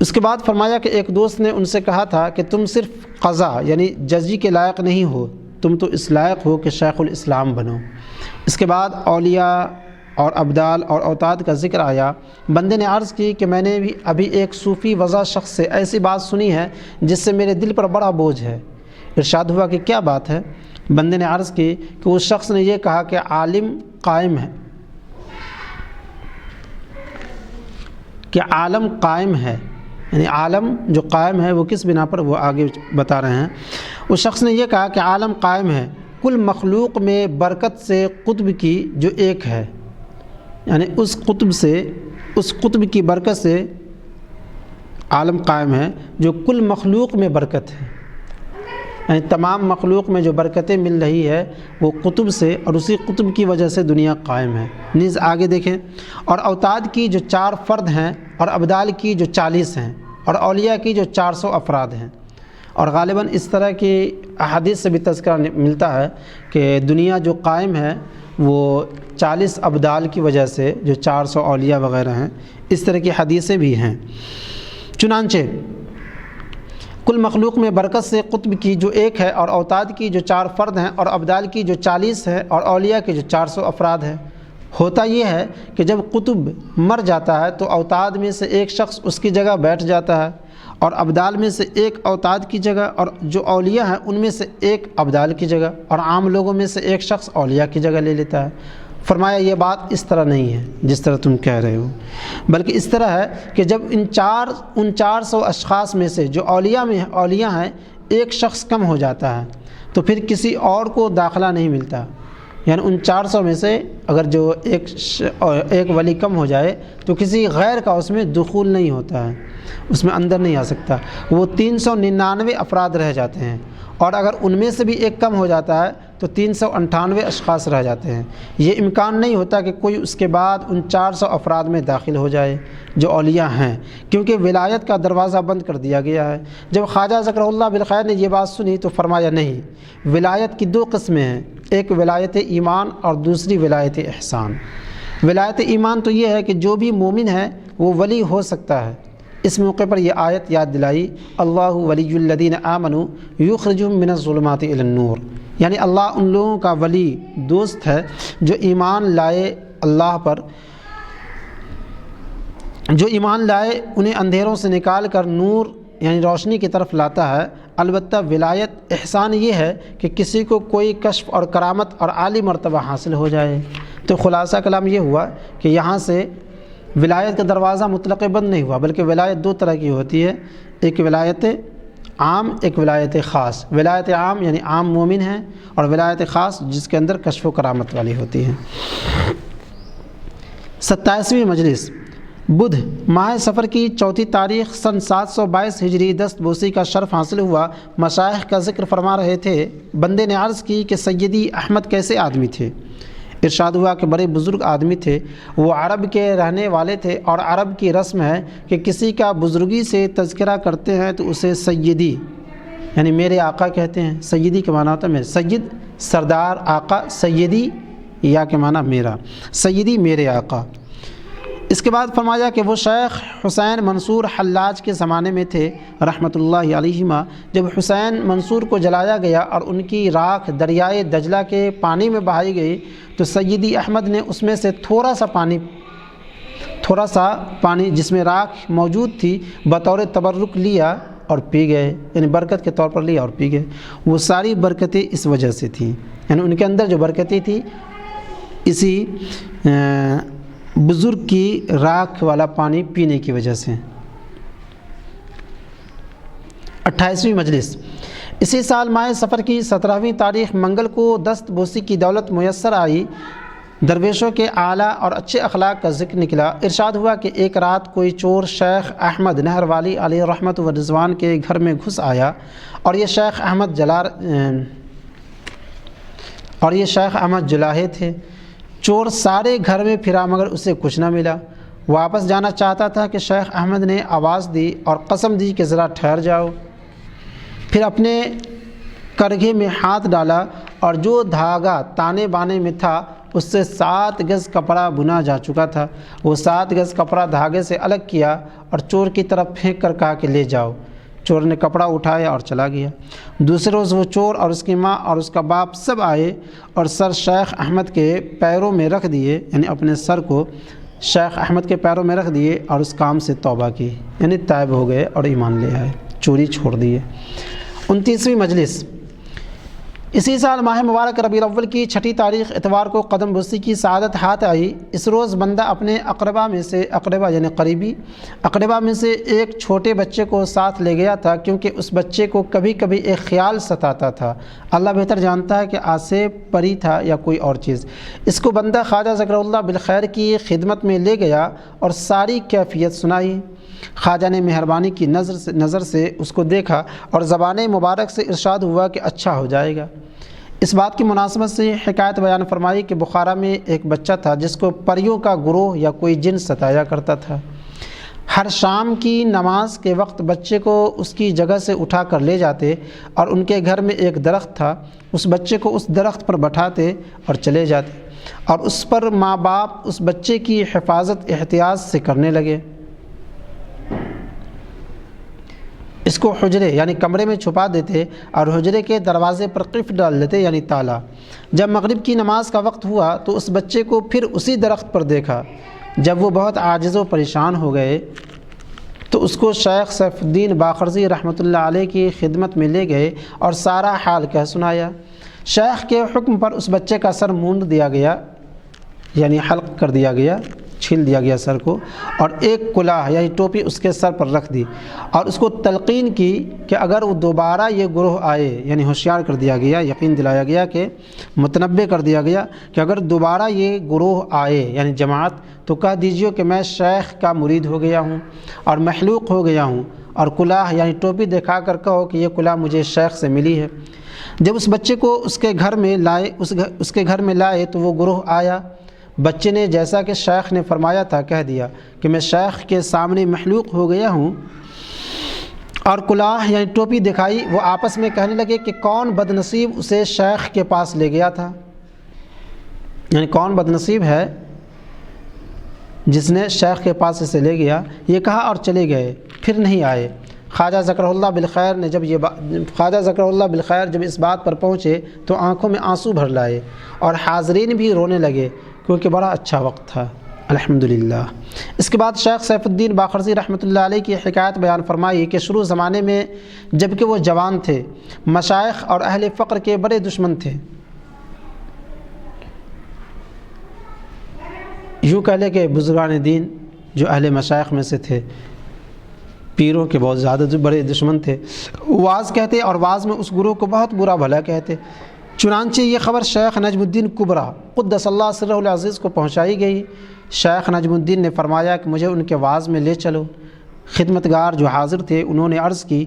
اس کے بعد فرمایا کہ ایک دوست نے ان سے کہا تھا کہ تم صرف قضا یعنی ججی کے لائق نہیں ہو، تم تو اس لائق ہو کہ شیخ الاسلام بنو۔ اس کے بعد اولیاء اور ابدال اور اوتاد کا ذکر آیا۔ بندے نے عرض کی کہ میں نے بھی ابھی ایک صوفی وضع شخص سے ایسی بات سنی ہے جس سے میرے دل پر بڑا بوجھ ہے۔ ارشاد ہوا کہ کیا بات ہے؟ بندے نے عرض کی کہ اس شخص نے یہ کہا کہ عالم قائم ہے، کہ عالم قائم ہے، یعنی عالم جو قائم ہے وہ کس بنا پر، وہ آگے بتا رہے ہیں۔ اس شخص نے یہ کہا کہ عالم قائم ہے کل مخلوق میں برکت سے قطب کی جو ایک ہے، یعنی اس قطب کی برکت سے عالم قائم ہے جو کل مخلوق میں برکت ہے، یعنی تمام مخلوق میں جو برکتیں مل رہی ہے وہ قطب سے، اور اسی قطب کی وجہ سے دنیا قائم ہے۔ نیز آگے دیکھیں، اور اوتاد کی جو 4 فرد ہیں، اور ابدال کی جو 40 ہیں، اور اولیاء کی جو 400 افراد ہیں۔ اور غالباً اس طرح کی احادیث سے بھی تذکرہ ملتا ہے کہ دنیا جو قائم ہے وہ 40 ابدال کی وجہ سے، جو 400 اولیاء وغیرہ ہیں، اس طرح کی حدیثیں بھی ہیں۔ چنانچہ کل مخلوق میں برکت سے قطب کی جو ایک ہے، اور اوتاد کی جو 4 فرد ہیں، اور ابدال کی جو 40 ہیں، اور اولیاء کے جو 400 افراد ہیں۔ ہوتا یہ ہے کہ جب قطب مر جاتا ہے تو اوتاد میں سے ایک شخص اس کی جگہ بیٹھ جاتا ہے، اور ابدال میں سے ایک اوتاد کی جگہ، اور جو اولیاء ہیں ان میں سے ایک ابدال کی جگہ، اور عام لوگوں میں سے ایک شخص اولیاء کی جگہ لے لیتا ہے۔ فرمایا یہ بات اس طرح نہیں ہے جس طرح تم کہہ رہے ہو، بلکہ اس طرح ہے کہ جب ان 400 اشخاص میں سے جو اولیاء ہیں ایک شخص کم ہو جاتا ہے تو پھر کسی اور کو داخلہ نہیں ملتا، یعنی ان 400 میں سے اگر جو ایک ولی کم ہو جائے تو کسی غیر کا اس میں دخول نہیں ہوتا ہے، اس میں اندر نہیں آ سکتا، وہ 399 افراد رہ جاتے ہیں، اور اگر ان میں سے بھی ایک کم ہو جاتا ہے تو 398 اشخاص رہ جاتے ہیں۔ یہ امکان نہیں ہوتا کہ کوئی اس کے بعد ان 400 افراد میں داخل ہو جائے جو اولیاء ہیں، کیونکہ ولایت کا دروازہ بند کر دیا گیا ہے۔ جب خواجہ ذکر اللہ بالخیر نے یہ بات سنی تو فرمایا نہیں، ولایت کی 2 قسمیں ہیں، ایک ولایت ایمان اور دوسری ولایت احسان۔ ولایت ایمان تو یہ ہے کہ جو بھی مومن ہے وہ ولی ہو سکتا ہے۔ اس موقع پر یہ آیت یاد دلائی، اللہ ولی الذین آمنوا یخرجہم من الظلمات الی النور، یعنی اللہ ان لوگوں کا ولی دوست ہے جو ایمان لائے اللہ پر، جو ایمان لائے انہیں اندھیروں سے نکال کر نور یعنی روشنی کی طرف لاتا ہے۔ البتہ ولایت احسان یہ ہے کہ کسی کو کوئی کشف اور کرامت اور عالی مرتبہ حاصل ہو جائے۔ تو خلاصہ کلام یہ ہوا کہ یہاں سے ولایت کا دروازہ مطلق بند نہیں ہوا، بلکہ ولایت 2 طرح کی ہوتی ہے، ایک ولایت عام ایک ولایت خاص۔ ولایت عام یعنی عام مومن ہیں، اور ولایت خاص جس کے اندر کشف و کرامت والی ہوتی ہیں۔ 27ویں مجلس بدھ ماہ سفر کی 4 تاریخ سن 722 ہجری دست بوسی کا شرف حاصل ہوا۔ مشائخ کا ذکر فرما رہے تھے۔ بندے نے عرض کی کہ سیدی احمد کیسے آدمی تھے؟ ارشاد ہوا کہ بڑے بزرگ آدمی تھے، وہ عرب کے رہنے والے تھے، اور عرب کی رسم ہے کہ کسی کا بزرگی سے تذکرہ کرتے ہیں تو اسے سیدی یعنی میرے آقا کہتے ہیں۔ سیدی کے معنی ہوتا ہے میرے، سید سردار، آقا سیدی یا کے معنی میرا، سیدی میرے آقا۔ اس کے بعد فرمایا کہ وہ شیخ حسین منصور حلاج کے زمانے میں تھے رحمۃ اللہ علیہما۔ جب حسین منصور کو جلایا گیا اور ان کی راکھ دریائے دجلہ کے پانی میں بہائی گئی تو سیدی احمد نے اس میں سے تھوڑا سا پانی جس میں راکھ موجود تھی بطور تبرک لیا اور پی گئے، یعنی برکت کے طور پر لیا اور پی گئے۔ وہ ساری برکتیں اس وجہ سے تھیں، یعنی ان کے اندر جو برکتیں تھی اسی بزرگ کی راکھ والا پانی پینے کی وجہ سے۔ 28ویں مجلس اسی سال ماہ سفر کی 17ویں تاریخ منگل کو دست بوسی کی دولت میسر آئی۔ درویشوں کے اعلیٰ اور اچھے اخلاق کا ذکر نکلا۔ ارشاد ہوا کہ ایک رات کوئی چور شیخ احمد نہر والی علیہ رحمت و رضوان کے گھر میں گھس آیا، اور یہ شیخ احمد جلاہے تھے۔ چور سارے گھر میں پھرا مگر اسے کچھ نہ ملا۔ واپس جانا چاہتا تھا کہ شیخ احمد نے آواز دی اور قسم دی کہ ذرا ٹھہر جاؤ۔ پھر اپنے کرگھے میں ہاتھ ڈالا اور جو دھاگا تانے بانے میں تھا اس سے 7 گز کپڑا بنا جا چکا تھا، وہ 7 گز کپڑا دھاگے سے الگ کیا اور چور کی طرف پھینک کر کہا کہ لے جاؤ۔ چور نے کپڑا اٹھایا اور چلا گیا۔ دوسرے روز وہ چور اور اس کی ماں اور اس کا باپ سب آئے اور سر شیخ احمد کے پیروں میں رکھ دیے، یعنی اپنے سر کو شیخ احمد کے پیروں میں رکھ دیے اور اس کام سے توبہ کی، یعنی تائب ہو گئے اور ایمان لے آئے، چوری چھوڑ دیے۔ 29ویں مجلس اسی سال ماہ مبارک ربیع الاول کی 6 تاریخ اتوار کو قدم بوسی کی سعادت ہاتھ آئی۔ اس روز بندہ اپنے اقربا یعنی قریبی اقربا میں سے ایک چھوٹے بچے کو ساتھ لے گیا تھا، کیونکہ اس بچے کو کبھی کبھی ایک خیال ستاتا تھا، اللہ بہتر جانتا ہے کہ آسیب پری تھا یا کوئی اور چیز۔ اس کو بندہ خواجہ ذکر اللہ بالخیر کی خدمت میں لے گیا اور ساری کیفیت سنائی۔ خواجہ نے مہربانی کی نظر سے اس کو دیکھا اور زبان مبارک سے ارشاد ہوا کہ اچھا ہو جائے گا۔ اس بات کی مناسبت سے حکایت بیان فرمائی کہ بخارا میں ایک بچہ تھا جس کو پریوں کا گروہ یا کوئی جن ستایا کرتا تھا۔ ہر شام کی نماز کے وقت بچے کو اس کی جگہ سے اٹھا کر لے جاتے اور ان کے گھر میں ایک درخت تھا، اس بچے کو اس درخت پر بٹھاتے اور چلے جاتے، اور اس پر ماں باپ اس بچے کی حفاظت احتیاط سے کرنے لگے۔ اس کو حجرے یعنی کمرے میں چھپا دیتے اور حجرے کے دروازے پر قفل ڈال دیتے یعنی تالا۔ جب مغرب کی نماز کا وقت ہوا تو اس بچے کو پھر اسی درخت پر دیکھا۔ جب وہ بہت عاجز و پریشان ہو گئے تو اس کو شیخ سیف الدین باقرضی رحمۃ اللہ علیہ کی خدمت میں لے گئے اور سارا حال کہہ سنایا۔ شیخ کے حکم پر اس بچے کا سر مونڈ دیا گیا، یعنی حلق کر دیا گیا، چھیل دیا گیا سر کو، اور ایک کلاه یعنی ٹوپی اس کے سر پر رکھ دی اور اس کو تلقین کی کہ اگر وہ دوبارہ یہ گروہ آئے، یعنی ہوشیار کر دیا گیا، یقین دلایا گیا کہ متنبہ کر دیا گیا کہ اگر دوبارہ یہ گروہ آئے یعنی جماعت تو کہہ دیجیے کہ میں شیخ کا مرید ہو گیا ہوں اور محلوق ہو گیا ہوں، اور کلاه یعنی ٹوپی دکھا کر کہو کہ یہ کلاه مجھے شیخ سے ملی ہے۔ جب اس بچے کو اس کے گھر میں لائے تو وہ گروہ آیا۔ بچے نے جیسا کہ شیخ نے فرمایا تھا کہہ دیا کہ میں شیخ کے سامنے محلوق ہو گیا ہوں، اور کلاه یعنی ٹوپی دکھائی۔ وہ آپس میں کہنے لگے کہ کون بدنصیب اسے شیخ کے پاس لے گیا تھا، یعنی کون بدنصیب ہے جس نے شیخ کے پاس اسے لے گیا، یہ کہا اور چلے گئے، پھر نہیں آئے۔ خواجہ ذکر اللہ بالخیر جب اس بات پر پہنچے تو آنکھوں میں آنسو بھر لائے اور حاضرین بھی رونے لگے کیونکہ بڑا اچھا وقت تھا الحمدللہ۔ اس کے بعد شیخ سیف الدین باقرضی رحمۃ اللہ علیہ کی حکایت بیان فرمائی کہ شروع زمانے میں جب کہ وہ جوان تھے، مشائخ اور اہل فقر کے بڑے دشمن تھے۔ یوں کہہ لے کہ بزرگان دین جو اہل مشائخ میں سے تھے پیروں کے بہت زیادہ بڑے دشمن تھے، واز کہتے اور واز میں اس گروہ کو بہت برا بھلا کہتے۔ چنانچہ یہ خبر شیخ نجم الدین کبریٰ قدس اللہ سرہ العزیز کو پہنچائی گئی۔ شیخ نجم الدین نے فرمایا کہ مجھے ان کے واز میں لے چلو۔ خدمتگار جو حاضر تھے انہوں نے عرض کی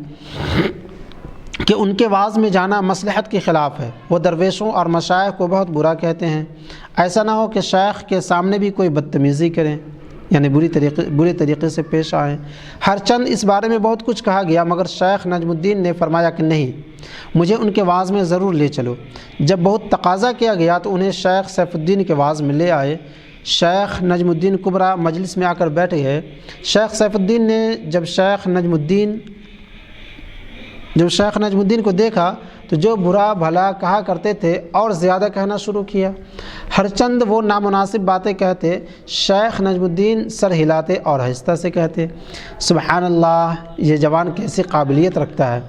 کہ ان کے واز میں جانا مصلحت کے خلاف ہے، وہ درویشوں اور مشائخ کو بہت برا کہتے ہیں، ایسا نہ ہو کہ شیخ کے سامنے بھی کوئی بدتمیزی کریں، یعنی برے طریقے سے پیش آئیں۔ ہر چند اس بارے میں بہت کچھ کہا گیا، مگر شیخ نجم الدین نے فرمایا کہ نہیں، مجھے ان کے واز میں ضرور لے چلو۔ جب بہت تقاضا کیا گیا تو انہیں شیخ سیف الدین کے واز میں لے آئے۔ شیخ نجم الدین کبریٰ مجلس میں آ کر بیٹھے ہیں۔ شیخ سیف الدین نے جب شیخ نجم الدین کو دیکھا تو جو برا بھلا کہا کرتے تھے اور زیادہ کہنا شروع کیا۔ ہر چند وہ نامناسب باتیں کہتے، شیخ نجم الدین سر ہلاتے اور آہستہ سے کہتے، سبحان اللہ، یہ جوان کیسی قابلیت رکھتا ہے۔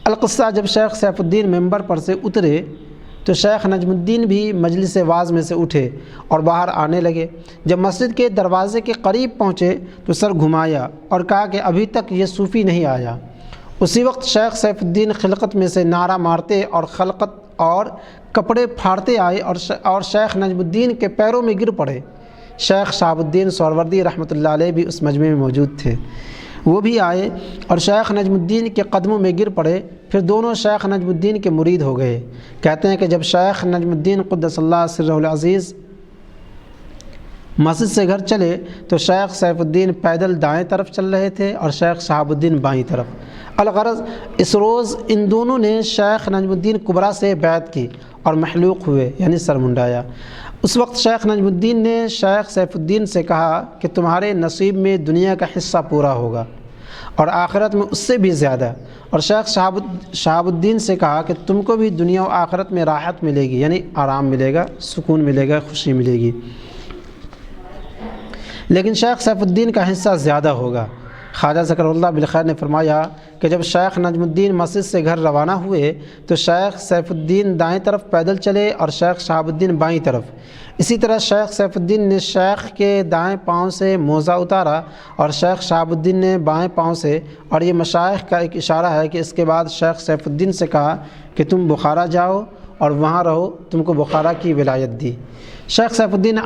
القصہ، جب شیخ سیف الدین ممبر پر سے اترے تو شیخ نجم الدین بھی مجلس واز میں سے اٹھے اور باہر آنے لگے۔ جب مسجد کے دروازے کے قریب پہنچے تو سر گھمایا اور کہا کہ ابھی تک یہ صوفی نہیں آیا۔ اسی وقت شیخ سیف الدین خلقت میں سے نعرہ مارتے اور خلقت اور کپڑے پھاڑتے آئے اور شیخ نجم الدین کے پیروں میں گر پڑے۔ شیخ شہاب الدین سہروردی رحمۃ اللہ علیہ بھی اس مجمع میں موجود تھے، وہ بھی آئے اور شیخ نجم الدین کے قدموں میں گر پڑے۔ پھر دونوں شیخ نجم الدین کے مرید ہو گئے۔ کہتے ہیں کہ جب شیخ نجم الدین قدس اللہ سرہ العزیز مسجد سے گھر چلے تو شیخ سیف الدین پیدل دائیں طرف چل رہے تھے اور شیخ شہاب الدین بائیں طرف۔ الغرض، اس روز ان دونوں نے شیخ نجم الدین کبریٰ سے بیعت کی اور محلوق ہوئے، یعنی سر منڈایا۔ اس وقت شیخ نجم الدین نے شیخ سیف الدین سے کہا کہ تمہارے نصیب میں دنیا کا حصہ پورا ہوگا اور آخرت میں اس سے بھی زیادہ، اور شیخ شہاب الدین سے کہا کہ تم کو بھی دنیا و آخرت میں راحت ملے گی، یعنی آرام ملے گا، سکون ملے گا، خوشی ملے گی، لیکن شیخ سیف الدین کا حصہ زیادہ ہوگا۔ خواجہ ذکر اللہ بالخیر نے فرمایا کہ جب شیخ نجم الدین مسجد سے گھر روانہ ہوئے تو شیخ سیف الدین دائیں طرف پیدل چلے اور شیخ شہاب الدین بائیں طرف۔ اسی طرح شیخ سیف الدین نے شیخ کے دائیں پاؤں سے موزہ اتارا اور شیخ شہاب الدین نے بائیں پاؤں سے، اور یہ مشائخ کا ایک اشارہ ہے کہ اس کے بعد شیخ سیف الدین سے کہا کہ تم بخارا جاؤ اور وہاں رہو، تم کو بخارا کی ولایت دی۔ شیخ سیف الدین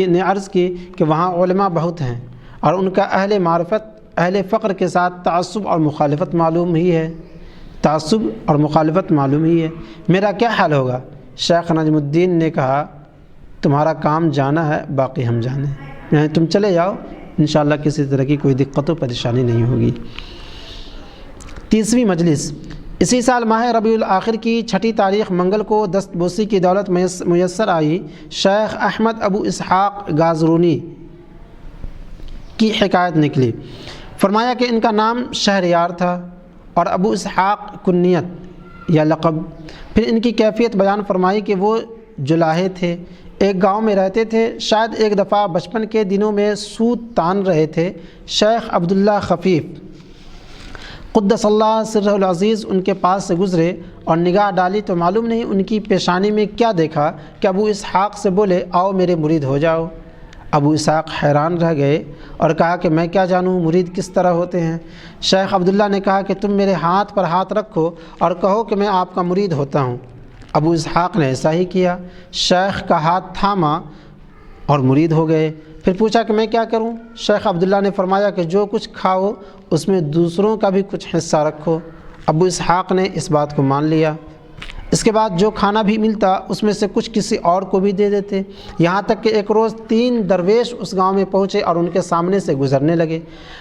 نے عرض کی کہ وہاں علماء بہت ہیں اور ان کا اہل معرفت اہل فقر کے ساتھ تعصب اور مخالفت معلوم ہی ہے، میرا کیا حال ہوگا؟ شیخ نجم الدین نے کہا تمہارا کام جانا ہے، باقی ہم جانے، یعنی تم چلے جاؤ، انشاءاللہ کسی طرح کی کوئی دقت و پریشانی نہیں ہوگی۔ 30ویں مجلس اسی سال ماہ ربیع الآخر کی 6 تاریخ منگل کو دست بوسی کی دولت میسر آئی۔ شیخ احمد ابو اسحاق گازرونی کی حکایت نکلی۔ فرمایا کہ ان کا نام شہریار تھا اور ابو اسحاق کنیت یا لقب۔ پھر ان کی کیفیت بیان فرمائی کہ وہ جلاہے تھے، ایک گاؤں میں رہتے تھے۔ شاید ایک دفعہ بچپن کے دنوں میں سوت تان رہے تھے۔ شیخ عبداللہ خفیف قدس اللہ سرہ العزیز ان کے پاس سے گزرے اور نگاہ ڈالی تو معلوم نہیں ان کی پیشانی میں کیا دیکھا کہ ابو اسحاق سے بولے آؤ میرے مرید ہو جاؤ۔ ابو اسحاق حیران رہ گئے اور کہا کہ میں کیا جانوں مرید کس طرح ہوتے ہیں۔ شیخ عبداللہ نے کہا کہ تم میرے ہاتھ پر ہاتھ رکھو اور کہو کہ میں آپ کا مرید ہوتا ہوں۔ ابو اسحاق نے ایسا ہی کیا، شیخ کا ہاتھ تھاما اور مرید ہو گئے۔ پھر پوچھا کہ میں کیا کروں؟ شیخ عبداللہ نے فرمایا کہ جو کچھ کھاؤ اس میں دوسروں کا بھی کچھ حصہ رکھو۔ ابو اسحاق نے اس بات کو مان لیا۔ اس کے بعد جو کھانا بھی ملتا اس میں سے کچھ کسی اور کو بھی دے دیتے، یہاں تک کہ ایک روز 3 درویش اس گاؤں میں پہنچے اور ان کے سامنے سے گزرنے لگے۔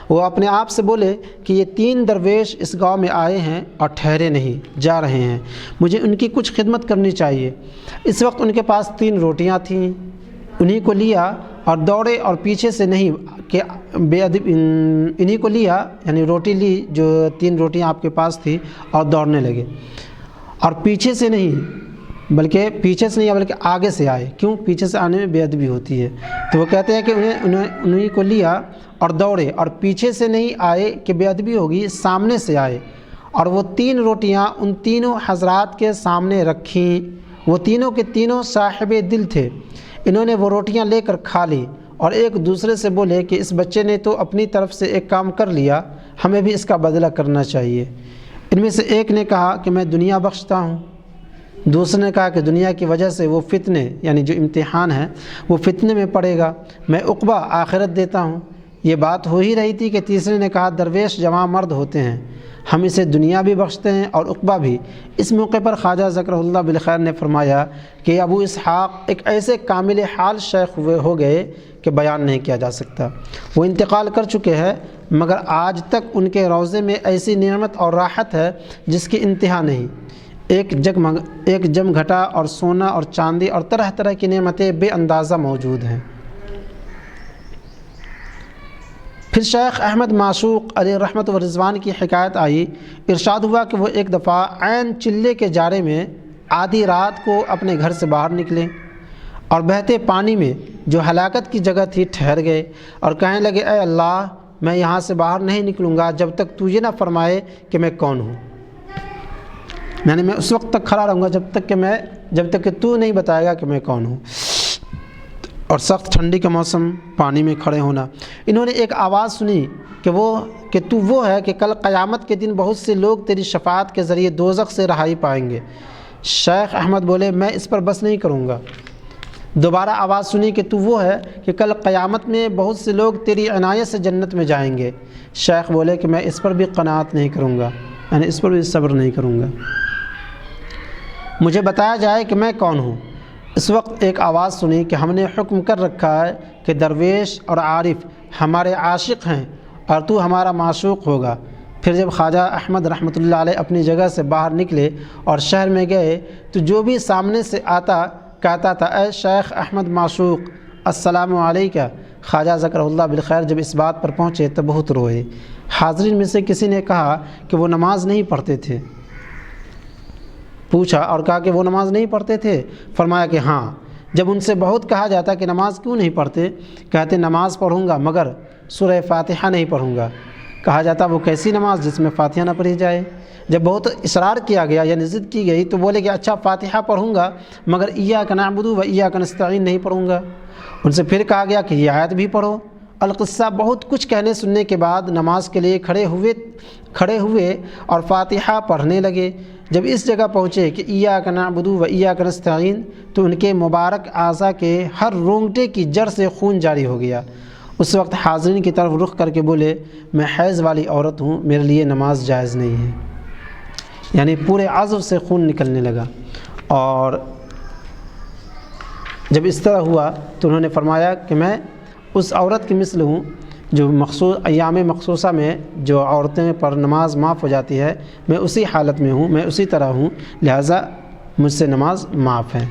وہ اپنے آپ سے بولے کہ یہ 3 درویش اس گاؤں میں آئے ہیں اور ٹھہرے نہیں، جا رہے ہیں، مجھے ان کی کچھ خدمت کرنی چاہیے۔ اس وقت ان کے پاس 3 روٹیاں تھیں، انہی کو لیا اور دوڑے اور پیچھے سے نہیں کہ بے ادب انہی کو لیا، یعنی روٹی لی جو 3 روٹیاں آپ کے پاس تھی اور دوڑنے لگے، اور پیچھے سے نہیں بلکہ آگے سے آئے۔ کیوں؟ پیچھے سے آنے میں بے ادبی ہوتی ہے، تو وہ کہتے ہیں کہ انہیں کو لیا اور دوڑے اور پیچھے سے نہیں آئے کہ بے ادبی ہوگی، سامنے سے آئے اور وہ 3 روٹیاں ان تینوں حضرات کے سامنے رکھیں۔ وہ تینوں کے تینوں صاحب دل تھے، انہوں نے وہ روٹیاں لے کر کھا لی اور ایک دوسرے سے بولے کہ اس بچے نے تو اپنی طرف سے ایک کام کر لیا، ہمیں بھی اس کا بدلہ کرنا چاہیے۔ ان میں سے ایک نے کہا کہ میں دنیا بخشتا ہوں، دوسرے نے کہا کہ دنیا کی وجہ سے وہ فتنے یعنی جو امتحان ہے وہ فتنے میں پڑے گا، میں عقبہ آخرت دیتا ہوں۔ یہ بات ہو ہی رہی تھی کہ تیسرے نے کہا درویش جوان مرد ہوتے ہیں، ہم اسے دنیا بھی بخشتے ہیں اور عقبہ بھی۔ اس موقع پر خواجہ ذکرہ اللہ بالخیر نے فرمایا کہ ابو اسحاق ایک ایسے کامل حال شیخ ہو گئے کہ بیان نہیں کیا جا سکتا۔ وہ انتقال کر چکے ہیں مگر آج تک ان کے روضے میں ایسی نعمت اور راحت ہے جس کی انتہا نہیں۔ ایک جم گھٹا اور سونا اور چاندی اور طرح طرح کی نعمتیں بے اندازہ موجود ہیں۔ پھر شیخ احمد معشوق علیہ رحمت و رضوان کی حکایت آئی، ارشاد ہوا کہ وہ ایک دفعہ عین چلے کے جارے میں آدھی رات کو اپنے گھر سے باہر نکلے اور بہتے پانی میں جو ہلاکت کی جگہ تھی ٹھہر گئے اور کہنے لگے اے اللہ، میں یہاں سے باہر نہیں نکلوں گا جب تک تو یہ نہ فرمائے کہ میں کون ہوں، یعنی میں اس وقت تک کھڑا رہوں گا جب تک کہ تو نہیں بتائے گا کہ میں کون ہوں۔ اور سخت ٹھنڈی کا موسم، پانی میں کھڑے ہونا۔ انہوں نے ایک آواز سنی کہ تو وہ ہے کہ کل قیامت کے دن بہت سے لوگ تیری شفاعت کے ذریعے دوزخ سے رہائی پائیں گے۔ شیخ احمد بولے میں اس پر بس نہیں کروں گا۔ دوبارہ آواز سنی کہ تو وہ ہے کہ کل قیامت میں بہت سے لوگ تیری عنایت سے جنت میں جائیں گے۔ شیخ بولے کہ میں اس پر بھی قناعت نہیں کروں گا، یعنی اس پر بھی صبر نہیں کروں گا، مجھے بتایا جائے کہ میں کون ہوں۔ اس وقت ایک آواز سنی کہ ہم نے حکم کر رکھا ہے کہ درویش اور عارف ہمارے عاشق ہیں اور تو ہمارا معشوق ہوگا۔ پھر جب خواجہ احمد رحمۃ اللہ علیہ اپنی جگہ سے باہر نکلے اور شہر میں گئے تو جو بھی سامنے سے آتا کہتا تھا اے شیخ احمد معشوق السلام علیکہ۔ خواجہ ذکرہ اللہ بالخیر جب اس بات پر پہنچے تو بہت روئے۔ حاضرین میں سے کسی نے کہا کہ وہ نماز نہیں پڑھتے تھے، پوچھا اور کہا کہ وہ نماز نہیں پڑھتے تھے؟ فرمایا کہ ہاں۔ جب ان سے بہت کہا جاتا کہ نماز کیوں نہیں پڑھتے، کہتے نماز پڑھوں گا مگر سورہ فاتحہ نہیں پڑھوں گا۔ کہا جاتا وہ کیسی نماز جس میں فاتحہ نہ پڑھی جائے؟ جب بہت اصرار کیا گیا یعنی ضد کی گئی تو بولے کہ اچھا فاتحہ پڑھوں گا مگر ایاک نعبد و ایاک نستعین نہیں پڑھوں گا۔ ان سے پھر کہا گیا کہ یہ آیت بھی پڑھو۔ القصہ بہت کچھ کہنے سننے کے بعد نماز کے لیے کھڑے ہوئے اور فاتحہ پڑھنے لگے۔ جب اس جگہ پہنچے کہ ایاک نعبد و ایاک نستعین تو ان کے مبارک اعضاء کے ہر رونگٹے کی جڑ سے خون جاری ہو گیا۔ اس وقت حاضرین کی طرف رخ کر کے بولے میں حیض والی عورت ہوں، میرے لیے نماز جائز نہیں ہے، یعنی پورے عضو سے خون نکلنے لگا۔ اور جب اس طرح ہوا تو انہوں نے فرمایا کہ میں اس عورت کی مثل ہوں جو مخصوص ایام مخصوصہ میں جو عورتیں پر نماز معاف ہو جاتی ہے، میں اسی حالت میں ہوں، میں اسی طرح ہوں، لہٰذا مجھ سے نماز معاف ہے۔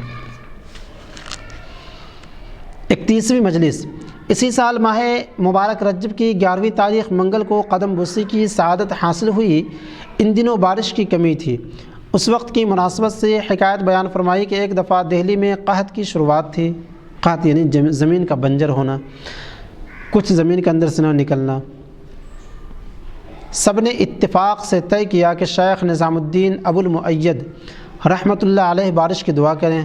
31ویں مجلس اسی سال ماہ مبارک رجب کی 11ویں تاریخ منگل کو قدم بوسی کی سعادت حاصل ہوئی۔ ان دنوں بارش کی کمی تھی۔ اس وقت کی مناسبت سے حکایت بیان فرمائی کہ ایک دفعہ دہلی میں قحط کی شروعات تھی۔ قحط یعنی زمین کا بنجر ہونا، کچھ زمین کے اندر سے نہ نکلنا۔ سب نے اتفاق سے طے کیا کہ شیخ نظام الدین ابو المؤید رحمۃ اللہ علیہ بارش کی دعا کریں۔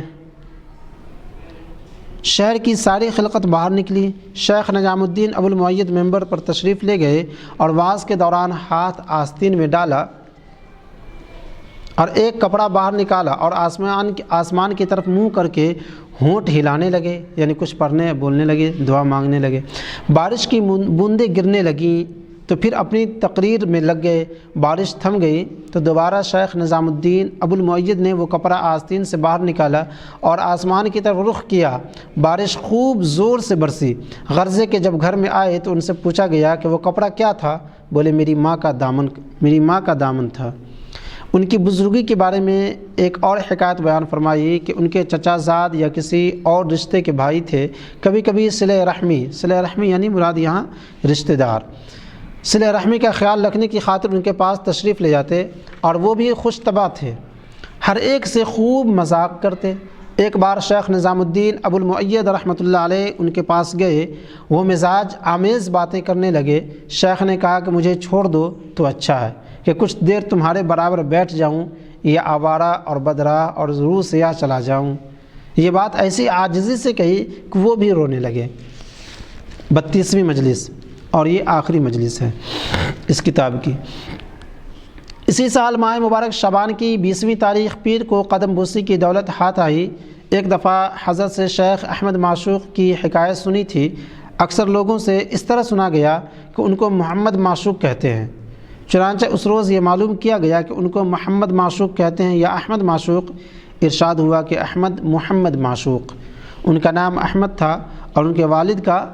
شہر کی ساری خلقت باہر نکلی۔ شیخ نظام الدین ابو المؤید ممبر پر تشریف لے گئے اور وعظ کے دوران ہاتھ آستین میں ڈالا اور ایک کپڑا باہر نکالا اور آسمان کی طرف منہ کر کے ہونٹ ہلانے لگے، یعنی کچھ پڑھنے بولنے لگے، دعا مانگنے لگے۔ بارش کی بوندیں گرنے لگیں تو پھر اپنی تقریر میں لگ گئے۔ بارش تھم گئی تو دوبارہ شیخ نظام الدین ابو المؤید نے وہ کپڑا آستین سے باہر نکالا اور آسمان کی طرف رخ کیا۔ بارش خوب زور سے برسی۔ غرضے کے جب گھر میں آئے تو ان سے پوچھا گیا کہ وہ کپڑا کیا تھا؟ بولے میری ماں کا دامن تھا۔ ان کی بزرگی کے بارے میں ایک اور حکایت بیان فرمائی کہ ان کے چچا زاد یا کسی اور رشتے کے بھائی تھے، کبھی کبھی صلہ رحمی یعنی مراد یہاں رشتہ دار، صلہ رحمی کا خیال رکھنے کی خاطر ان کے پاس تشریف لے جاتے اور وہ بھی خوش طبع تھے، ہر ایک سے خوب مذاق کرتے۔ ایک بار شیخ نظام الدین ابو المؤید رحمۃ اللہ علیہ ان کے پاس گئے، وہ مزاج آمیز باتیں کرنے لگے۔ شیخ نے کہا کہ مجھے چھوڑ دو تو اچھا ہے کہ کچھ دیر تمہارے برابر بیٹھ جاؤں یا آوارہ اور بدراہ اور ضرور سیاح چلا جاؤں۔ یہ بات ایسی عاجزی سے کہی کہ وہ بھی رونے لگے۔ 32ویں مجلس، اور یہ آخری مجلس ہے اس کتاب کی۔ اسی سال ماہ مبارک شعبان کی 20ویں تاریخ پیر کو قدم بوسی کی دولت ہاتھ آئی۔ ایک دفعہ حضرت سے شیخ احمد معشوق کی حکایت سنی تھی۔ اکثر لوگوں سے اس طرح سنا گیا کہ ان کو محمد معشوق کہتے ہیں، چنانچہ اس روز یہ معلوم کیا گیا کہ ان کو محمد معشوق کہتے ہیں یا احمد معشوق۔ ارشاد ہوا کہ احمد محمد معشوق، ان کا نام احمد تھا اور ان کے والد کا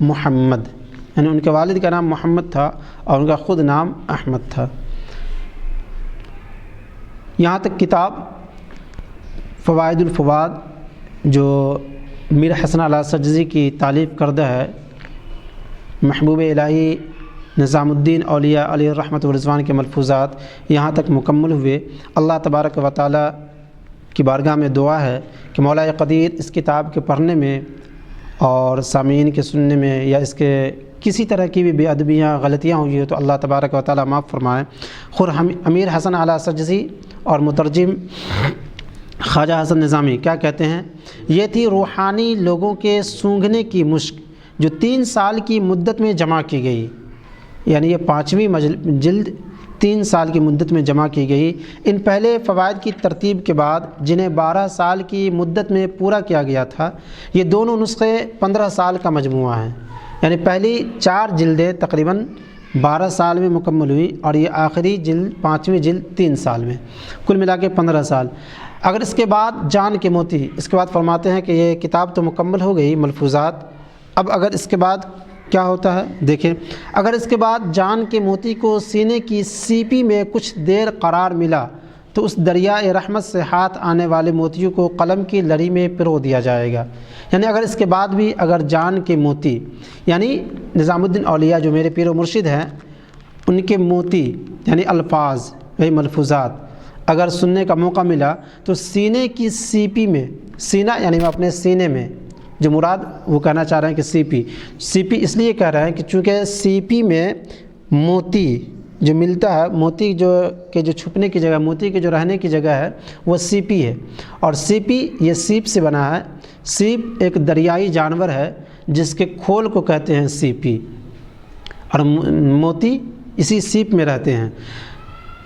محمد، یعنی ان کے والد کا نام محمد تھا اور ان کا خود نام احمد تھا۔ یہاں تک کتاب فوائد الفواد جو میر حسن علی سجزی کی تالیف کردہ ہے، محبوب الہی نظام الدین اولیاء علیہ الرحمۃ والرضوان کے ملفوظات یہاں تک مکمل ہوئے۔ اللہ تبارک و تعالی کی بارگاہ میں دعا ہے کہ مولا قدیر اس کتاب کے پڑھنے میں اور سامعین کے سننے میں یا اس کے کسی طرح کی بھی بے ادبیاں غلطیاں ہوئی ہیں تو اللہ تبارک و تعالی معاف فرمائے۔ خود امیر حسن علی سجزی اور مترجم خواجہ حسن نظامی کیا کہتے ہیں؟ یہ تھی روحانی لوگوں کے سونگھنے کی مشک جو 3 سال کی مدت میں جمع کی گئی، یعنی یہ 5ویں جلد 3 سال کی مدت میں جمع کی گئی۔ ان پہلے فوائد کی ترتیب کے بعد جنہیں 12 سال کی مدت میں پورا کیا گیا تھا، یہ دونوں نسخے 15 سال کا مجموعہ ہیں، یعنی پہلی 4 جلدیں تقریباً 12 سال میں مکمل ہوئی اور یہ آخری جلد 5ویں جلد 3 سال میں، کل ملا کے 15 سال۔ اگر اس کے بعد جان کے موتی، اس کے بعد فرماتے ہیں کہ یہ کتاب تو مکمل ہو گئی ملفوظات، اب اگر اس کے بعد کیا ہوتا ہے دیکھیں، اگر اس کے بعد جان کے موتی کو سینے کی سیپی میں کچھ دیر قرار ملا تو اس دریائے رحمت سے ہاتھ آنے والے موتیوں کو قلم کی لڑی میں پرو دیا جائے گا۔ یعنی اگر اس کے بعد بھی اگر جان کے موتی، یعنی نظام الدین اولیاء جو میرے پیر و مرشد ہیں، ان کے موتی یعنی الفاظ وہی ملفوظات اگر سننے کا موقع ملا تو سینے کی سیپی میں، سینہ یعنی اپنے سینے میں، جو مراد وہ کہنا چاہ رہے ہیں کہ سی پی اس لیے کہہ رہے ہیں کہ چونکہ سی پی میں موتی جو ملتا ہے، موتی جو چھپنے کی جگہ، موتی کے جو رہنے کی جگہ ہے وہ سی پی ہے، اور سی پی یہ سیپ سے بنا ہے۔ سیپ ایک دریائی جانور ہے جس کے کھول کو کہتے ہیں سی پی، اور موتی اسی سیپ میں رہتے ہیں۔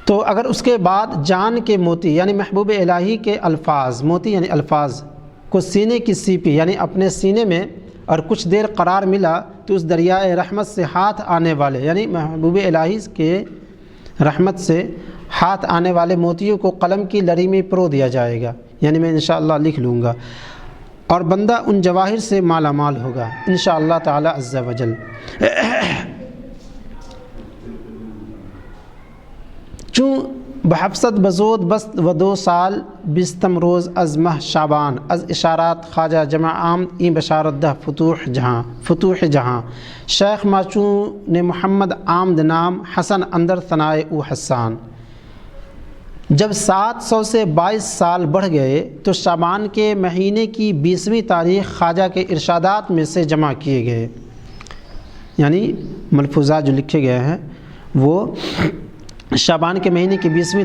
تو اگر اس کے بعد جان کے موتی یعنی محبوب الہی کے الفاظ، موتی یعنی الفاظ کو سینے کی سیپی یعنی اپنے سینے میں اور کچھ دیر قرار ملا تو اس دریائے رحمت سے ہاتھ آنے والے یعنی محبوب الہی کے رحمت سے ہاتھ آنے والے موتیوں کو قلم کی لڑی میں پرو دیا جائے گا، یعنی میں انشاءاللہ لکھ لوں گا، اور بندہ ان جواہر سے مالا مال ہوگا انشاءاللہ تعالی عز و جل۔ چون بحفظت بزود بست و 2 سال 20 روز از مah شعبان از اشارات خواجہ جمع عام این بشارت ده فتوح جہاں شیخ ماچون نے محمد عامد نام حسن اندر ثنائے او حسان۔ جب 700 سے 22 سال بڑھ گئے تو شعبان کے مہینے کی 20ویں تاریخ خواجہ کے ارشادات میں سے جمع کیے گئے، یعنی ملفوظات جو لکھے گئے ہیں وہ شعبان کے مہینے کی 20ویں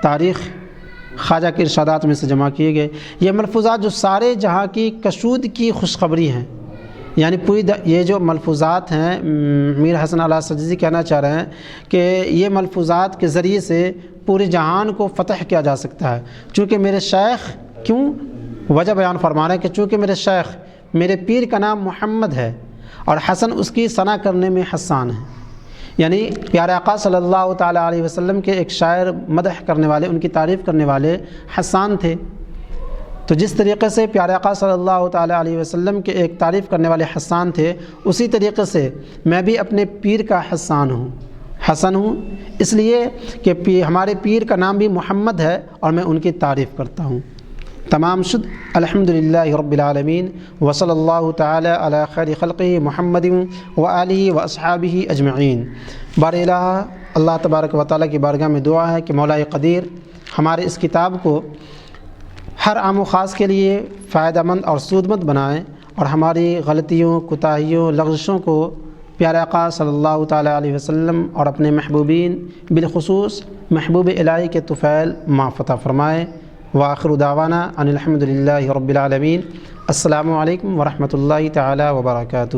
تاریخ خواجہ کے ارشادات میں سے جمع کیے گئے۔ یہ ملفوظات جو سارے جہاں کی کشود کی خوشخبری ہیں، یعنی یہ جو ملفوظات ہیں میر حسن علی سجزی کہنا چاہ رہے ہیں کہ یہ ملفوظات کے ذریعے سے پورے جہان کو فتح کیا جا سکتا ہے، چونکہ میرے شیخ کیوں وجہ بیان فرما رہے ہیں کہ چونکہ میرے شیخ میرے پیر کا نام محمد ہے اور حسن اس کی ثنا کرنے میں حسان ہے، یعنی پیارے آقا صلی اللہ تعالیٰ علیہ وسلم کے ایک شاعر مدح کرنے والے، ان کی تعریف کرنے والے حسان تھے، تو جس طریقے سے پیارے آقا صلی اللہ تعالیٰ علیہ وسلم کے ایک تعریف کرنے والے حسان تھے، اسی طریقے سے میں بھی اپنے پیر کا حسن ہوں، اس لیے کہ ہمارے پیر کا نام بھی محمد ہے اور میں ان کی تعریف کرتا ہوں۔ تمام شد الحمدللہ رب العالمین وصلی اللہ تعالی علی خیر خلقہ محمد وآلہ واصحابہ اجمعین۔ بار الہ اللہ تبارک و تعالیٰ کی بارگاہ میں دعا ہے کہ مولا قدیر ہمارے اس کتاب کو ہر عام و خاص کے لیے فائدہ مند اور سودمند بنائیں، اور ہماری غلطیوں، کوتاہیوں، لغزشوں کو پیارے آقا صلی اللہ تعالیٰ علیہ وسلم اور اپنے محبوبین بالخصوص محبوب الہی کے طفیل معاف عطا فرمائے۔ وآخر دعوانا ان الحمدللہ رب العالمین۔ السلام علیکم ورحمۃ اللہ تعالی وبرکاتہ۔